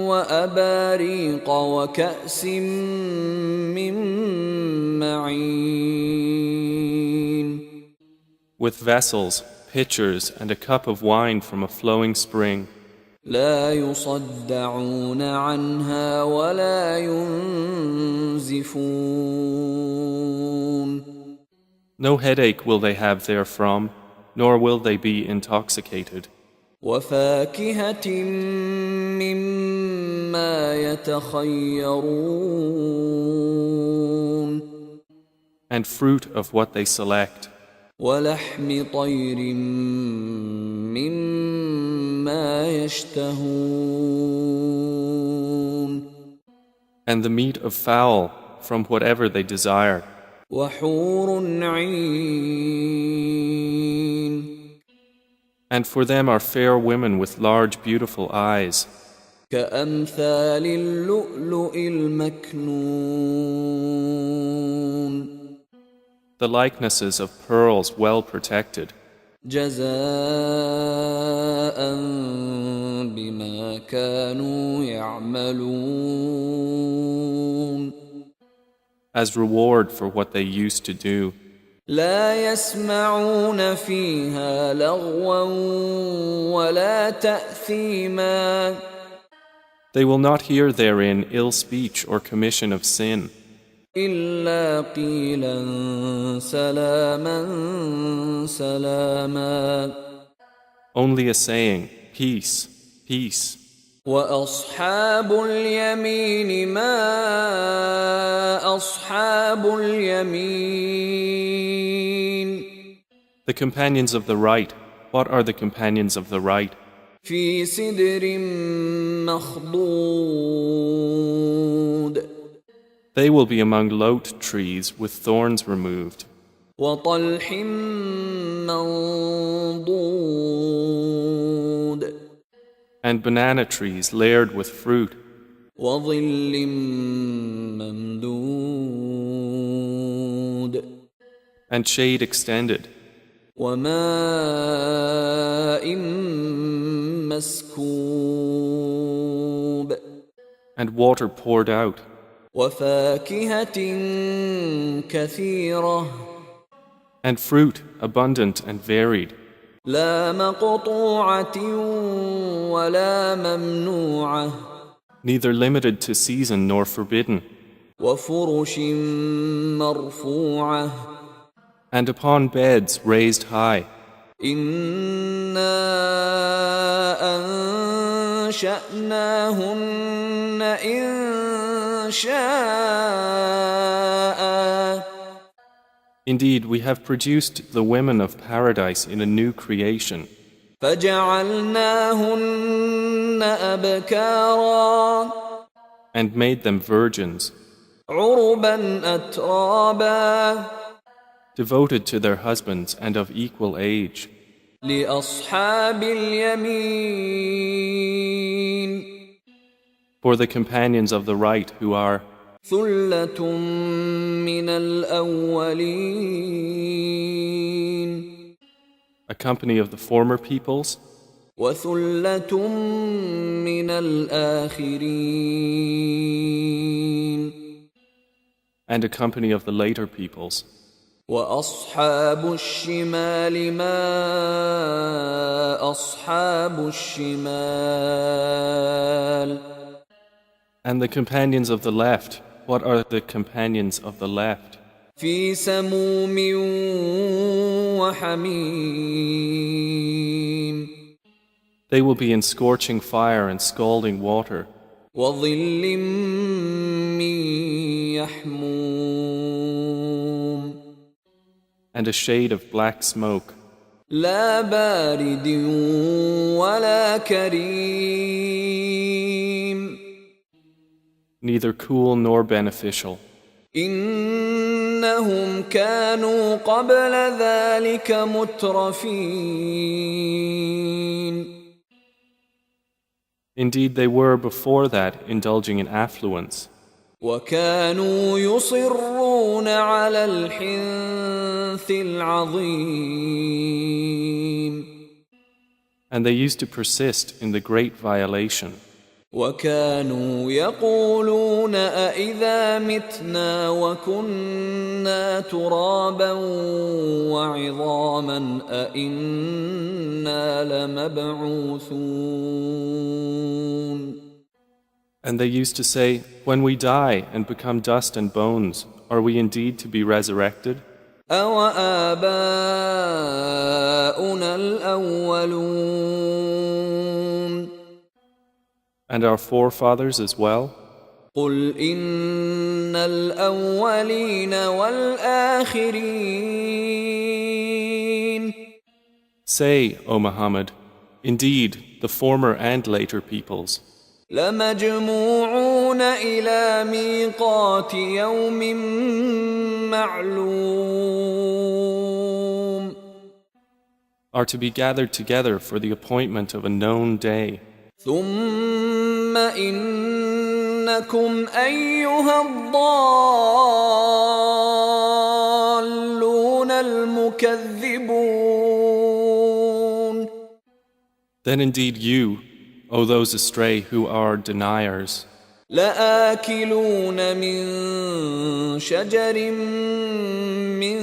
وأباريق وكأس من معين with vessels, pitchers, and a cup of wine from a flowing spring. لا يصدعون عنها ولا ينزفون No headache will they have therefrom, nor will they be intoxicated. وفاكهة مما يتخيرون And fruit of what they select, ولحم طير مما يشتهون and the meat of fowl from whatever they desire, وحور عين and for them are fair women with large beautiful eyes, كأمثال اللؤلؤ المكنون the likenesses of pearls well protected, جزاء بما كانوا يعملون as reward for what they used to do. لا يسمعون فيها لغوا ولا تأثيما They will not hear therein ill speech or commission of sin, إلا قيلا سلاما سلاما only a saying, peace, peace. وأصحاب اليمين ما أصحاب اليمين The companions of the right, what are the companions of the right? في سدر مخضود They will be among lote trees with thorns removed, وطلح منضود and banana trees layered with fruit, وظل ممدود and shade extended, وماء مسكوب and water poured out, وفاكهة كثيرة and fruit abundant and varied, لا مقطوعة ولا ممنوعة neither limited to season nor forbidden, وفرش مرفوعة and upon beds raised high. إنا أنشأناهن إنشاء Indeed, we have produced the women of paradise in a new creation, فجعلناهن أبكارا and made them virgins, عربا أترابا devoted to their husbands and of equal age, لأصحاب اليمين for the companions of the right who are ثلة من الأولين a company of the former peoples وثلة من الآخرين and a company of the later peoples. وأصحاب الشمال ما أصحاب الشمال And the companions of the left, what are the companions of the left? في سموم وحميم They will be in scorching fire and scalding water, وظل من يحموم and a shade of black smoke, لا بارد ولا كريم neither cool nor beneficial. إنهم كانوا قبل ذلك مترفين Indeed, they were before that indulging in affluence, وكانوا يصرون على الحنث العظيم and they used to persist in the great violation. وكانوا يقولون أإذا متنا وكنا ترابا وعظاما أإنا لمبعوثون And they used to say, when we die and become dust and bones, are we indeed to be resurrected? أَوَآبَاؤُنَا الْأَوَّلُونَ And our forefathers as well? قُلْ إِنَّ الْأَوَّلِينَ وَالْآخِرِينَ Say, O Muhammad, indeed, the former and later peoples لَمَجْمُوعُونَ إِلَى مِيقَاتِ يَوْمٍ مَّعْلُومٍ are to be gathered together for the appointment of a known day. ثُمَّ إِنَّكُمْ أَيُّهَا الضَّالُّونَ الْمُكَذِّبُونَ Then indeed you, O those astray who are deniers, لَآكِلُونَ مِن شَجَرٍ مِّن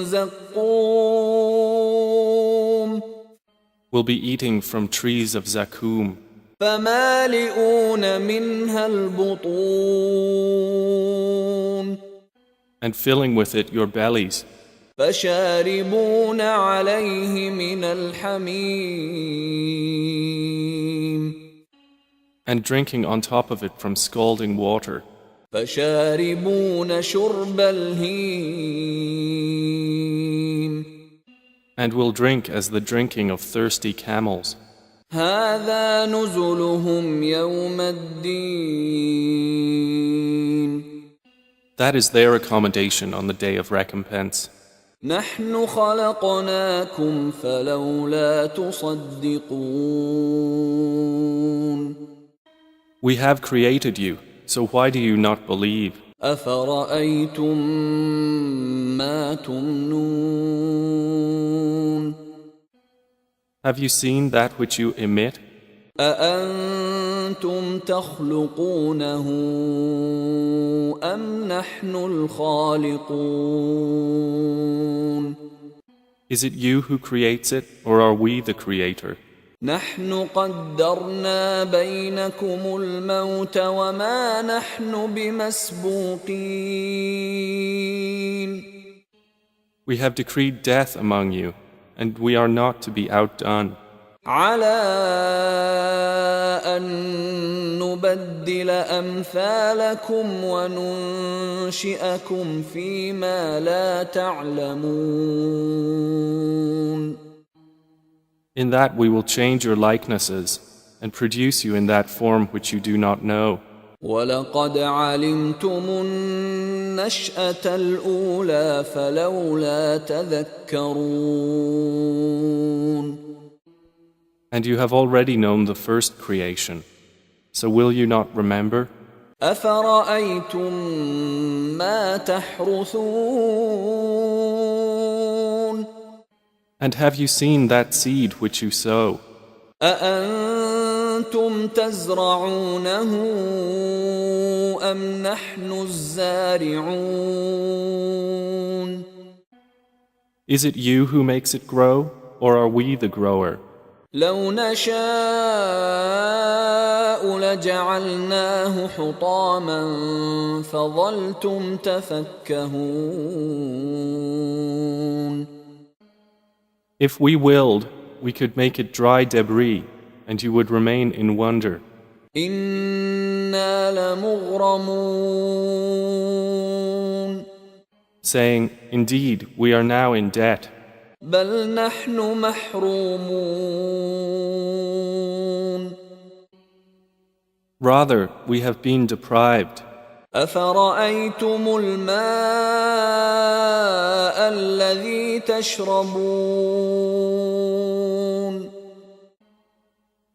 زَقُّومٍ will be eating from trees of zakum, فَمَالِئُونَ مِنْهَا الْبُطُونَ and filling with it your bellies, فَشَارِبُونَ عَلَيْهِ مِنَ الْحَمِيمِ and drinking on top of it from scalding water, فَشَارِبُونَ شُرْبَ الْهِيمِ and will drink as the drinking of thirsty camels. هَذَا نُزُلُهُمْ يَوْمَ الدِّينِ That is their accommodation on the day of recompense. نحن خلقناكم فلولا تصدقون We have created you, so why do you not believe? أفرأيتم ما تمنون Have you seen that which you emit? أأنتم تخلقونه أم نحن الخالقون Is it you who creates it, or are we the creator? نحن قدرنا بينكم الموت وما نحن بمسبوقين We have decreed death among you, and we are not to be outdone. على أن نبدل أمثالكم وننشئكم فيما لا تعلمون In that we will change your likenesses and produce you in that form which you do not know. ولقد علمتم النشأة الأولى فلولا تذكرون And you have already known the first creation. So will you not remember? أفرأيتم ما تحرثون And have you seen that seed which you sow? أأنتم تزرعونه أم نحن الزارعون Is it you who makes it grow, or are we the grower? لو نشاء لجعلناه حطاما فظلتم تفكهون If we willed, we could make it dry debris, and you would remain in wonder. إنا لمغرمون Saying, Indeed, we are now in debt. بل نحن محرومون Rather, we have been deprived. أفرأيتم الماء الذي تشربون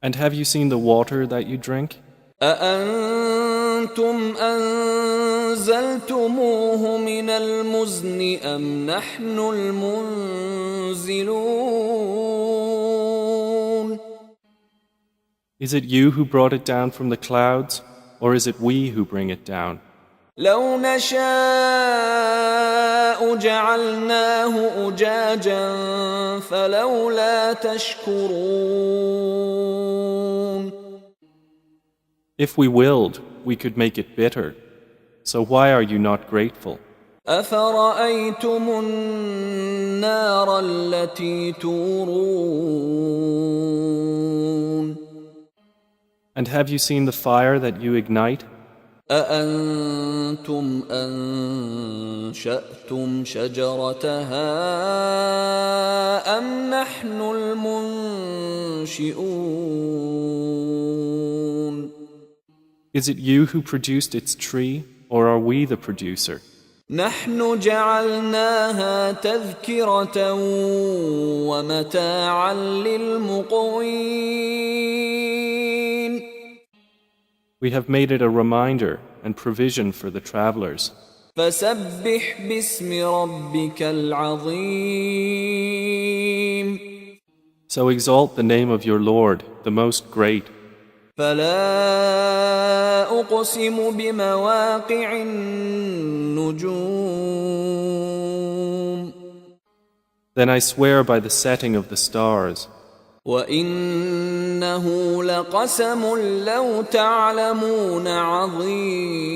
And have you seen the water that you drink? أأنتم أنزلتموه من المزن أم نحن المنزلون Is it you who brought it down from the clouds, or is it we who bring it down? لو نشاء جعلناه أجاجا فلولا تشكرون If we willed, we could make it bitter. So why are you not grateful? أفرأيتم النار التي تورون And have you seen the fire that you ignite? أأنتم أنشأتم شجرتها أم نحن المنشئون Is it you who produced its tree, or are we the producer? نحن جعلناها تذكرة ومتاعا للمقوين We have made it a reminder and provision for the travelers. فسبح باسم ربك العظيم So exalt the name of your Lord, the most great. فلا أقسم بمواقع النجوم النجوم Then I swear by the setting of the stars. وإنه لقسم لو تعلمون عظيم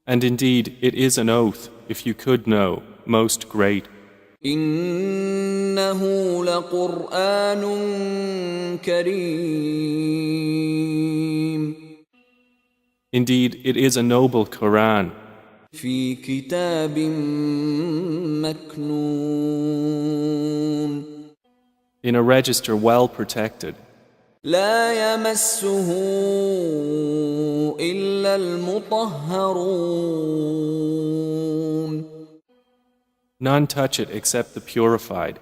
And indeed, it is an oath, if you could know, most great. إنه لقرآن كريم Indeed, it is a noble Quran, في كتاب مكنون in a register well protected. لا يمسه إلا إلا المطهرون. None touch it except the purified.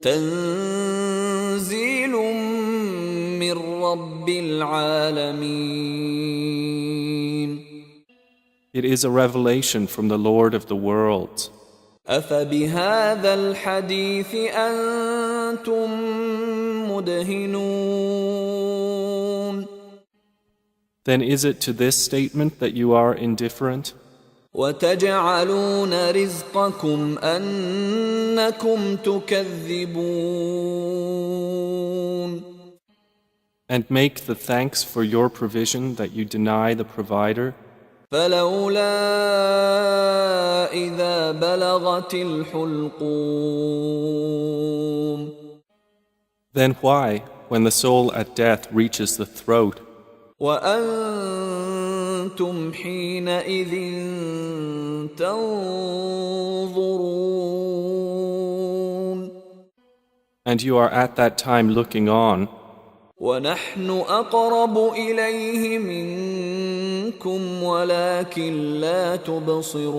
تنزيل من رب العالمين. It is a revelation from the Lord of the worlds. أفبهذا الحديث أنتم مدهنون. Then is it to this statement that you are indifferent? وتجعلون رزقكم أنكم تكذبون. And make the thanks for your provision that you deny the provider? فلولا إذا بلغت الحلقوم. Then why, when the soul at death reaches the throat, وأنتم حينئذ تنظرون. and you are at that time looking on, ونحن أقرب إليه منكم ولكن لا تبصرون.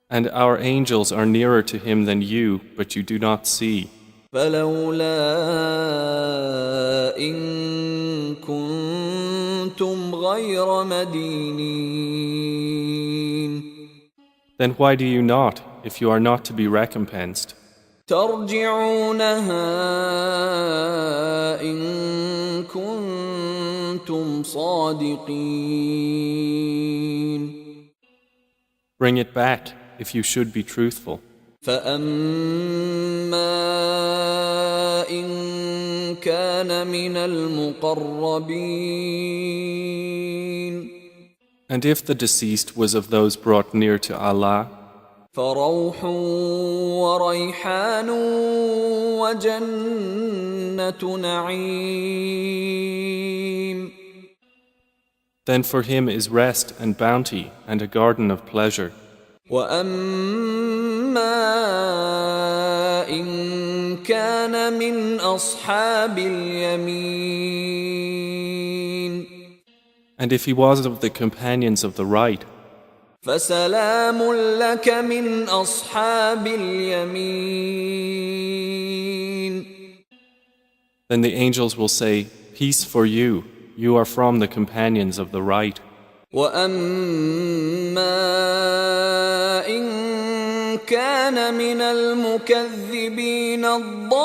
and our angels are nearer to him than you, but you do not see. فلولا إن كنتم غير مدينين. Then why do you not, if you are not to be recompensed? ترجعونها إن كنتم صادقين. Bring it back, if you should be truthful. فأما إن كان من المقربين. And if the deceased was of those brought near to Allah, فروح وريحان وجنة نعيم. then for him is rest and bounty and a garden of pleasure. وأما إن كان من أصحاب اليمين. And if he was of the companions of the right, فسلام لك من أصحاب اليمين. then the angels will say, Peace for you, you are from the companions of the right. وأما إن كان من المكذبين الضالين.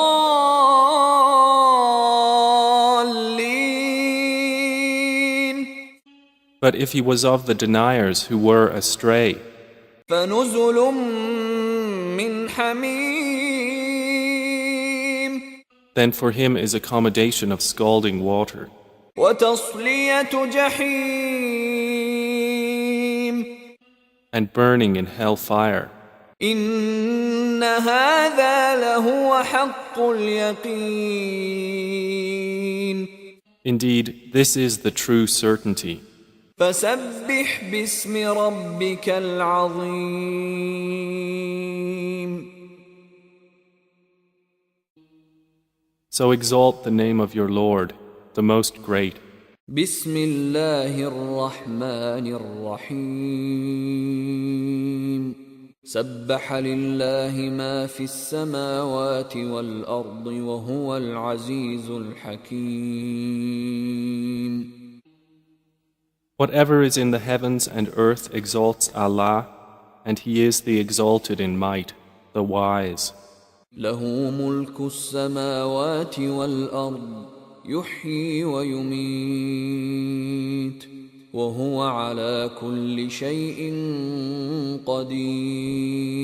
But if he was of the deniers who were astray, فنزل من حميم. then for him is accommodation of scalding water, وتصلية جحيم. and burning in hell fire. إن هذا لهو حق اليقين. Indeed, this is the true certainty. فسبح باسم ربك العظيم. So exalt the name of your Lord, the most great. بسم الله الرحمن الرحيم. سبح لله ما في السماوات والأرض وهو العزيز الحكيم. Whatever is in the heavens and earth exalts Allah, and He is the exalted in might, the wise. له ملك السماوات والأرض يحيي ويميت وهو على كل شيء قدير.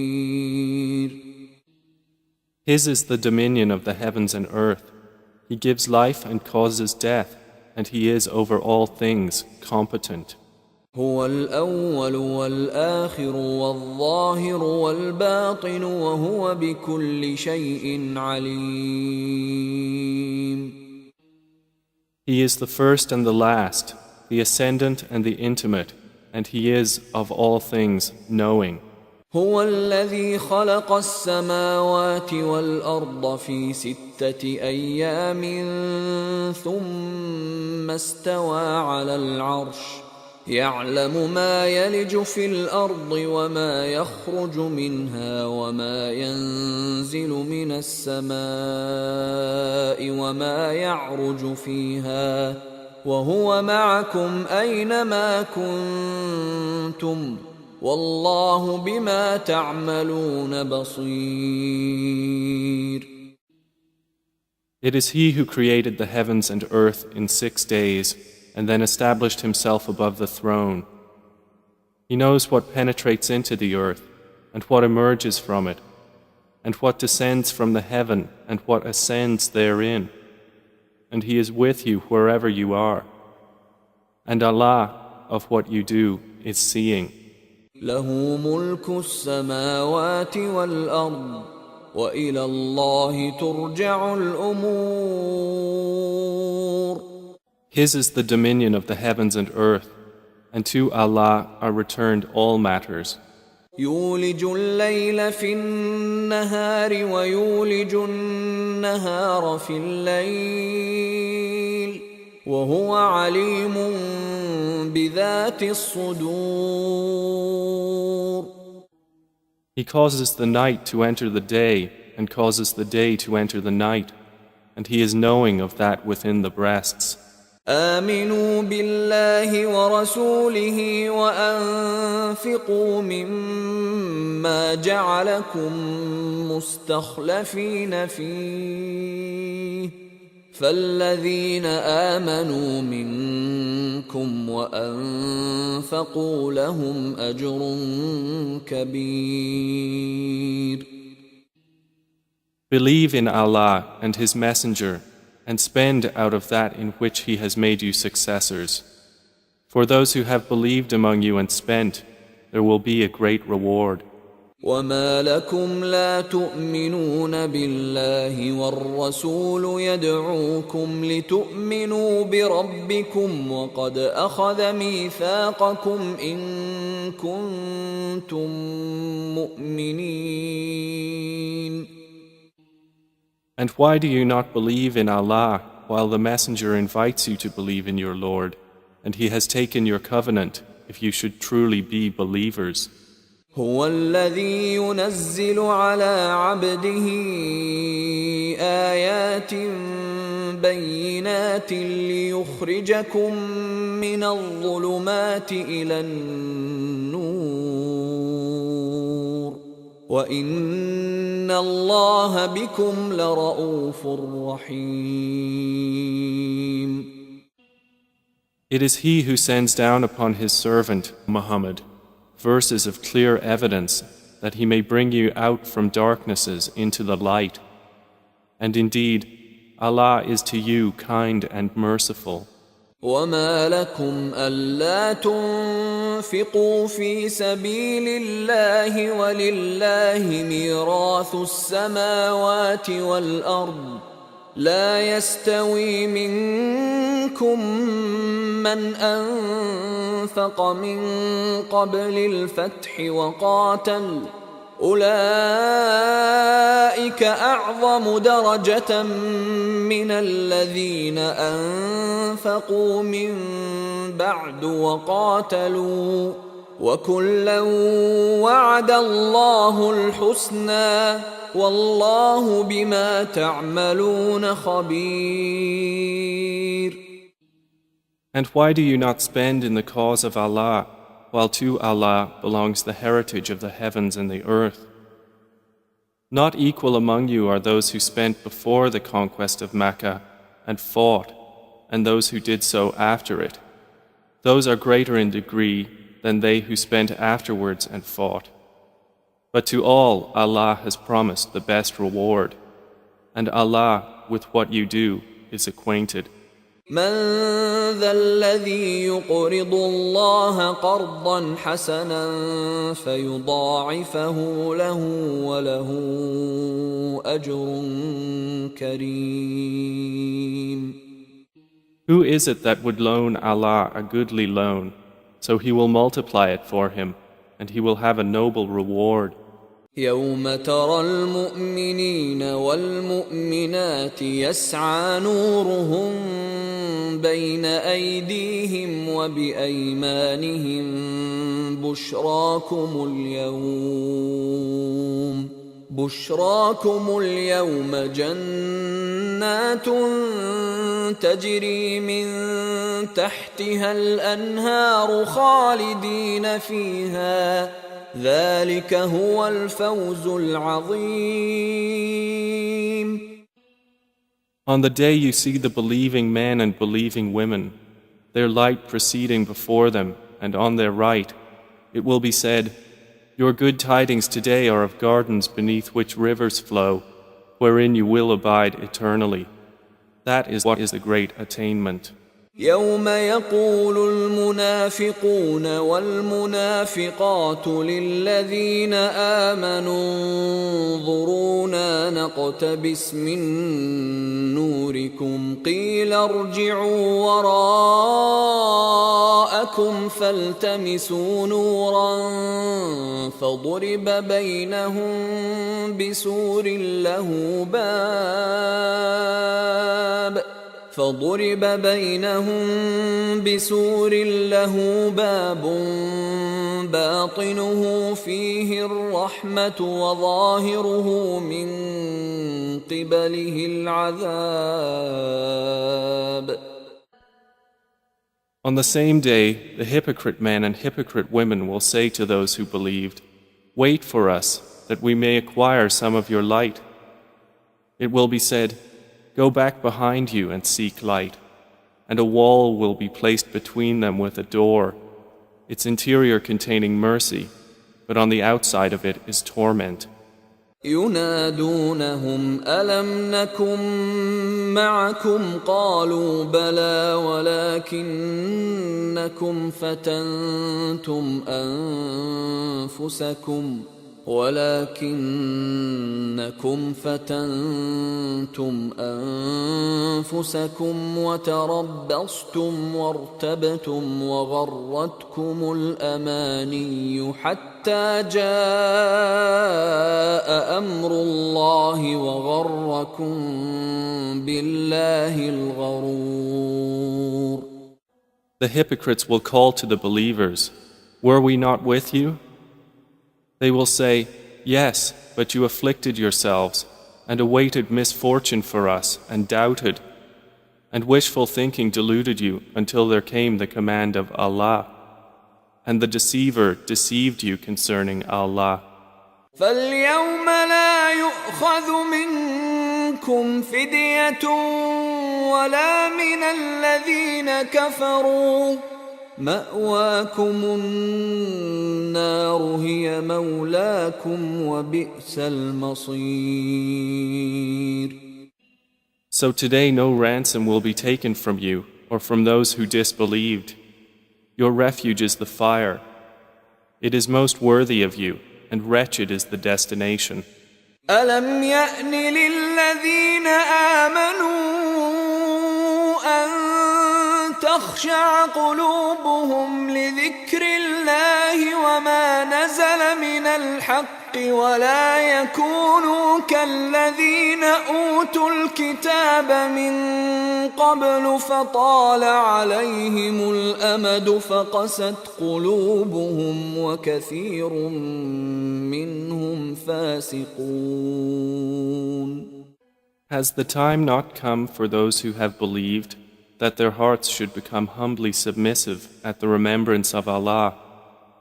His is the dominion of the heavens and earth. He gives life and causes death, and He is over all things competent. هو الأول والآخر والظاهر والباطن وهو بكل شيء عليم. He is the first and the last, the ascendant and the intimate, and He is of all things knowing. هو الذي خلق السماوات والأرض في 6 أيام ثم استوى على العرش يعلم ما يلج في الأرض وما يخرج منها وما ينزل من السماء وما يعرج فيها وهو معكم أينما كنتم والله بما تعملون بصير. It is He who created the heavens and earth in 6 days and then established Himself above the throne. He knows what penetrates into the earth and what emerges from it, and what descends from the heaven and what ascends therein. And He is with you wherever you are. And Allah, of what you do, is seeing. له ملك السماوات والأرض وإلى الله ترجع الأمور. His is the dominion of the heavens and earth, and to Allah are returned all matters. يولج الليل في النهار ويولج النهار في الليل وهو عليم بذات الصدور. He causes the night to enter the day and causes the day to enter the night, and He is knowing of that within the breasts. آمنوا بالله ورسوله وأنفقوا مما جعلكم مستخلفين فيه فالذين آمنوا منكم وأنفقوا لهم أجر كبير. Believe in Allah and His Messenger, and spend out of that in which He has made you successors. For those who have believed among you and spent, there will be a great reward. وما لكم لا تؤمنون بالله والرسول يدعوكم لتؤمنوا بربكم وقد أخذ ميثاقكم إن كنتم مؤمنين. And why do you not believe in Allah while the Messenger invites you to believe in your Lord, and He has taken your covenant if you should truly be believers? هو الذي ينزل على عبده آيات بينات ليخرجكم من الظلمات إلى النور وإن الله بكم لرؤوف رحيم. It is He who sends down upon His servant, Muhammad, verses of clear evidence that He may bring you out from darknesses into the light. And indeed, Allah is to you kind and merciful. وما لكم ألا تنفقوا في سبيل الله ولله ميراث السماوات والأرض لا يستوي منكم من أنفق من قبل الفتح وقاتل أولئك أعظم درجة من الذين أنفقوا من بعد وقاتلوا وكلا وعد الله الحسنى والله بما تعملون خبير. And why do you not spend in the cause of Allah, while to Allah belongs the heritage of the heavens and the earth? Not equal among you are those who spent before the conquest of Mecca and fought, and those who did so after it. Those are greater in degree than they who spent afterwards and fought. But to all Allah has promised the best reward, and Allah with what you do is acquainted. من ذا الذي يقرض الله قرضا حسنا فيضاعفه له وله أجر كريم. Who is it that would loan Allah a goodly loan, so He will multiply it for him, and he will have a noble reward. يوم ترى المؤمنين والمؤمنات يسعى نورهم بين أيديهم وبأيمانهم بشراكم اليوم جنات تجري من تحتها الأنهار خالدين فيها ذلك هو الفوز العظيم. On the day you see the believing men and believing women, their light proceeding before them and on their right, it will be said, "Your good tidings today are of gardens beneath which rivers flow, wherein you will abide eternally." That is what is the great attainment. يوم يقول المنافقون والمنافقات للذين آمنوا انظرونا نقتبس من نوركم قيل ارجعوا وراءكم فالتمسوا نورا فضرب بينهم بسور له باب باطنه فيه الرحمة وظاهره من قبله العذاب. On the same day, the hypocrite men and hypocrite women will say to those who believed, "Wait for us, that we may acquire some of your light." It will be said, "Go back behind you and seek light," and a wall will be placed between them with a door, its interior containing mercy, but on the outside of it is torment. ينادونهم ألم نكن معكم قالوا بلى ولكنكم فتنتم أنفسكم وتربصتم وارتبتم وغرتكم الأماني حتى جاء أمر الله وغركم بالله الغرور. The hypocrites will call to the believers, "Were we not with you?" They will say, "Yes, but you afflicted yourselves and awaited misfortune for us and doubted, and wishful thinking deluded you until there came the command of Allah, and the deceiver deceived you concerning Allah." فَالْيَوْمَ لَا يُؤْخَذُ مِنكُمْ فِدْيَةٌ وَلَا مِنَ الَّذِينَ كَفَرُوا مَأْوَاكُمُ النَّارُ هِيَ مَوْلَاكُمْ وَبِئْسَ الْمَصِيرُ. So today no ransom will be taken from you or from those who disbelieved. Your refuge is the fire. It is most worthy of you, and wretched is the destination. أَلَمْ يَأْنِ لِلَّذِينَ آمَنُوا أَن تخشع قلوبهم لذكر الله وما نزل من الحق ولا يكونوا كالذين أوتوا الكتاب من قبل فطال عليهم الأمد فقست قلوبهم وكثير منهم فاسقون. Has the time not come for those who have believed that their hearts should become humbly submissive at the remembrance of Allah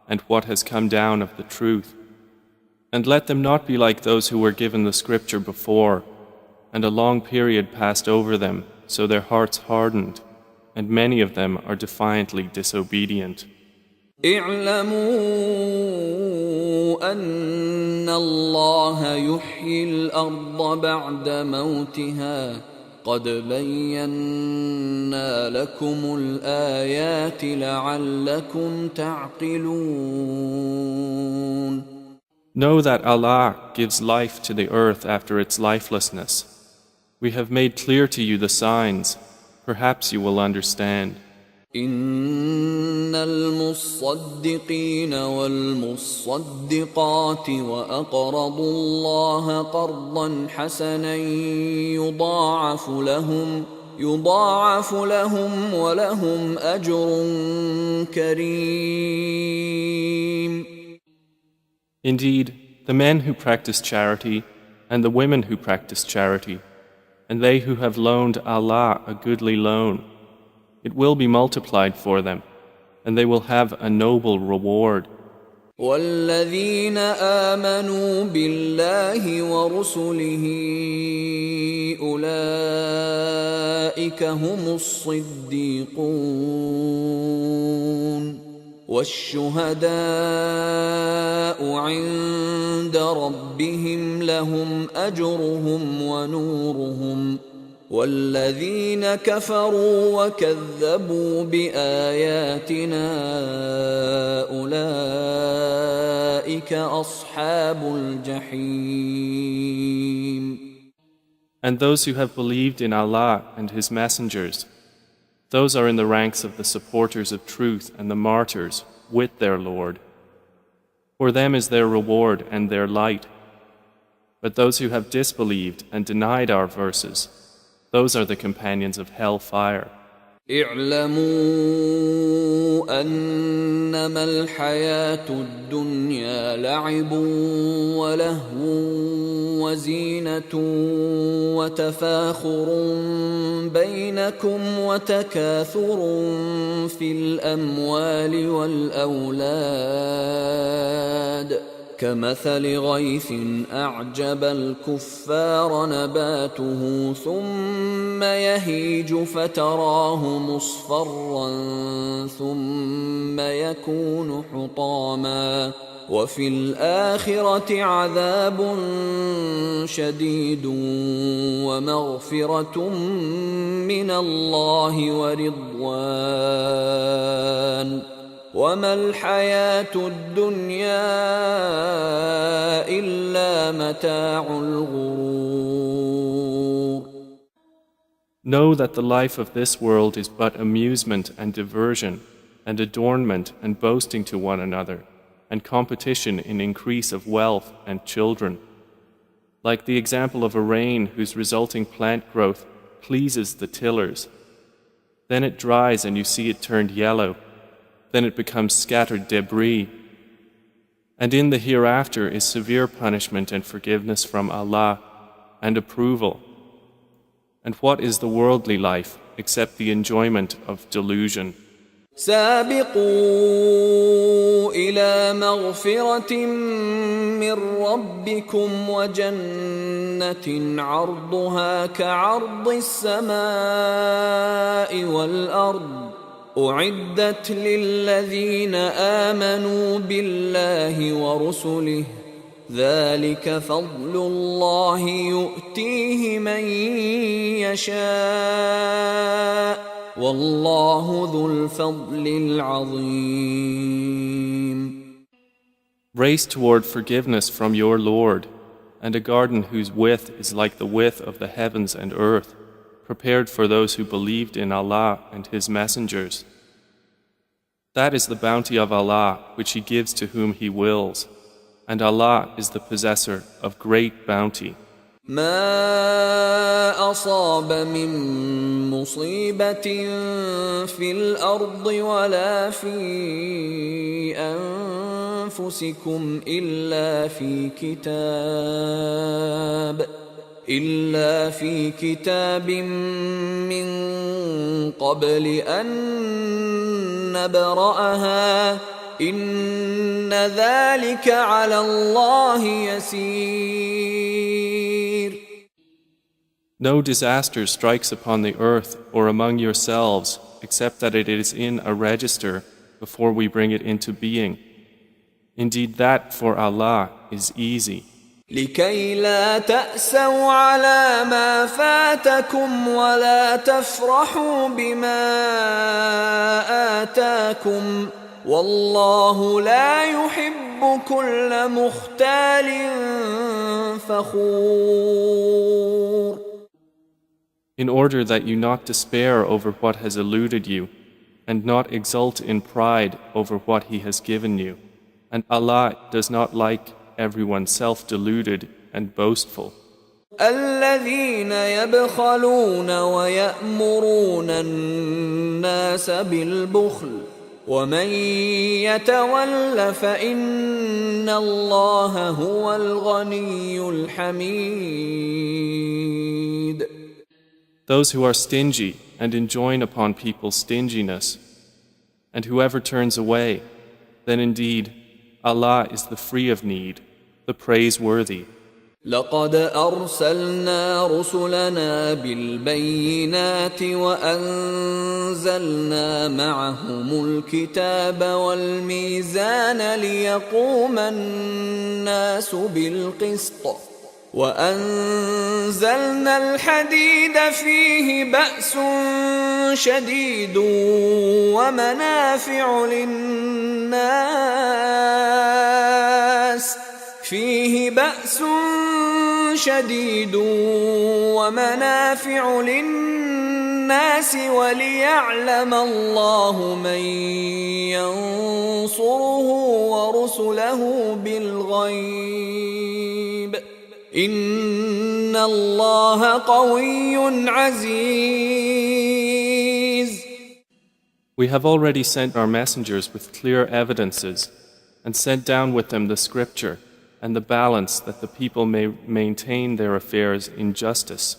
and what has come down of the truth? And let them not be like those who were given the scripture before, and a long period passed over them, so their hearts hardened, and many of them are defiantly disobedient. اعلموا أن الله يحيي الأرض بعد موتها قد بينا لكم الآيات لعلكم تعقلون. Know that Allah gives life to the earth after its lifelessness. We have made clear to you the signs. Perhaps you will understand. إن المصدقين والمصدقات وأقرضوا الله قرضا حسنا يضاعف لهم ولهم أجر كريم. Indeed, the men who practice charity and the women who practice charity, and they who have loaned Allah a goodly loan, it will be multiplied for them, and they will have a noble reward. والذين آمنوا بالله ورسله أولئك هم الصديقون والشهداء عند ربهم لهم أجرهم ونورهم والذين كفروا وكذبوا بآياتنا أولئك أصحاب الجحيم. And those who have believed in Allah and His messengers, those are in the ranks of the supporters of truth and the martyrs with their Lord. For them is their reward and their light. But those who have disbelieved and denied our verses, those are the companions of hellfire. اعلموا أنما الحياة الدنيا لعب ولهو وزينة وتفاخر بينكم وتكاثر في الأموال والأولاد كمثل غيث أعجب الكفار نباته ثم يهيج فتراه مصفرا ثم يكون حطاما وفي الآخرة عذاب شديد ومغفرة من الله ورضوان وما الحياة الدنيا إلا متاع الغرور. Know that the life of this world is but amusement and diversion and adornment and boasting to one another and competition in increase of wealth and children. Like the example of a rain whose resulting plant growth pleases the tillers. Then it dries and you see it turned yellow. Then it becomes scattered debris. And in the hereafter is severe punishment and forgiveness from Allah and approval. And what is the worldly life except the enjoyment of delusion? سابقوا إلى مغفرة من ربكم وجنة عرضها كعرض السماء والأرض أعدت للذين آمنوا بالله ورسله ذلك فضل الله يؤتيه من يشاء والله ذو الفضل العظيم. Race toward forgiveness from your Lord, and a garden whose width is like the width of the heavens and earth, prepared for those who believed in Allah and His messengers. That is the bounty of Allah which He gives to whom He wills, and Allah is the possessor of great bounty. ما أصاب من مصيبة في الأرض ولا في أنفسكم إلا في كتاب من قبل أن نبرأها إن ذلك على الله يسير. No disaster strikes upon the earth or among yourselves except that it is in a register before we bring it into being. Indeed, that for Allah is easy. لكي لا تأسوا على ما فاتكم ولا تفرحوا بما آتاكم والله لا يحب كل مختال فخور. In order that you not despair over what has eluded you, and not exult in pride over what He has given you. And Allah does not like everyone self-deluded and boastful. الذين يبخلون ويأمرون الناس بالبخل ومن يتول فإن الله هو الغني الحميد. Those who are stingy and enjoin upon people stinginess, and whoever turns away, then indeed Allah is the free of need, the praiseworthy. لقد أرسلنا رسلنا بالبينات وأنزلنا معهم الكتاب والميزان ليقوم الناس بالقسط وأنزلنا الحديد فيه بأس شديد ومنافع للناس وليعلم الله من ينصره ورسله بالغيب إن الله قوي عزيز. We have already sent our messengers with clear evidences and sent down with them the scripture and the balance that the people may maintain their affairs in justice.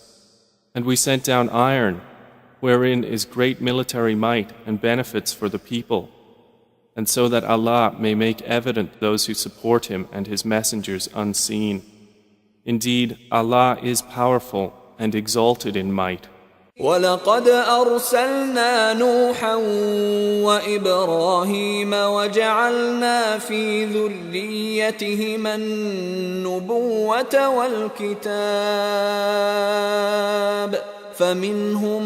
And we sent down iron, wherein is great military might and benefits for the people, and so that Allah may make evident those who support Him and His messengers unseen. Indeed, Allah is powerful and exalted in might. ولقد أرسلنا نوحا وإبراهيم وجعلنا في ذريتهما النبوة والكتاب فمنهم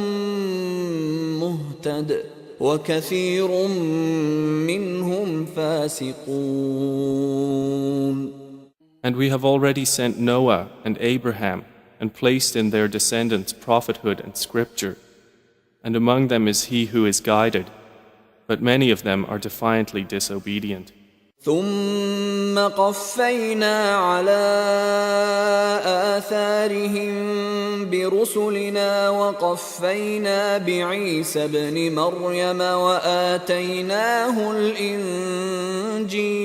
مهتد وكثير منهم فاسقون. And we have already sent Noah and Abraham and placed in their descendants prophethood and scripture, and among them is he who is guided, but many of them are defiantly disobedient. ثم قفينا على آثارهم برسلنا وقفينا بعيسى ابن مريم وآتيناه الإنجيل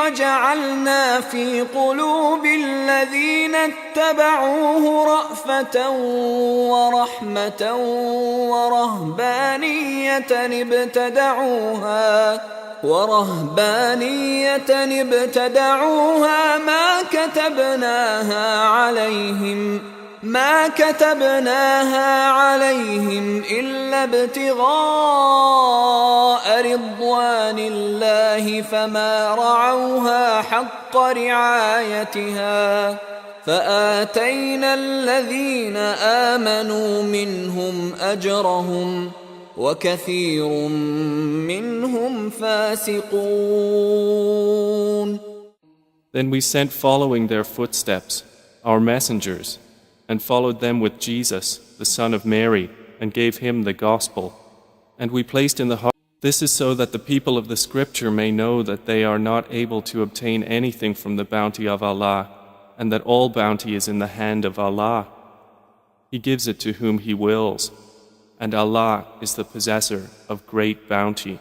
وجعلنا في قلوب الذين اتبعوه رأفة ورحمة ورهبانية ابتدعوها ما كتبناها عليهم إلا ابتغاء رضوان الله فما رعوها حق رعايتها فآتينا الذين آمنوا منهم أجرهم وكثير منهم فاسقون. Then we sent following their footsteps our messengers, and followed them with Jesus, the son of Mary, and gave him the gospel. And we placed in the heart. This is so that the people of the scripture may know that they are not able to obtain anything from the bounty of Allah, and that all bounty is in the hand of Allah. He gives it to whom He wills, and Allah is the possessor of great bounty.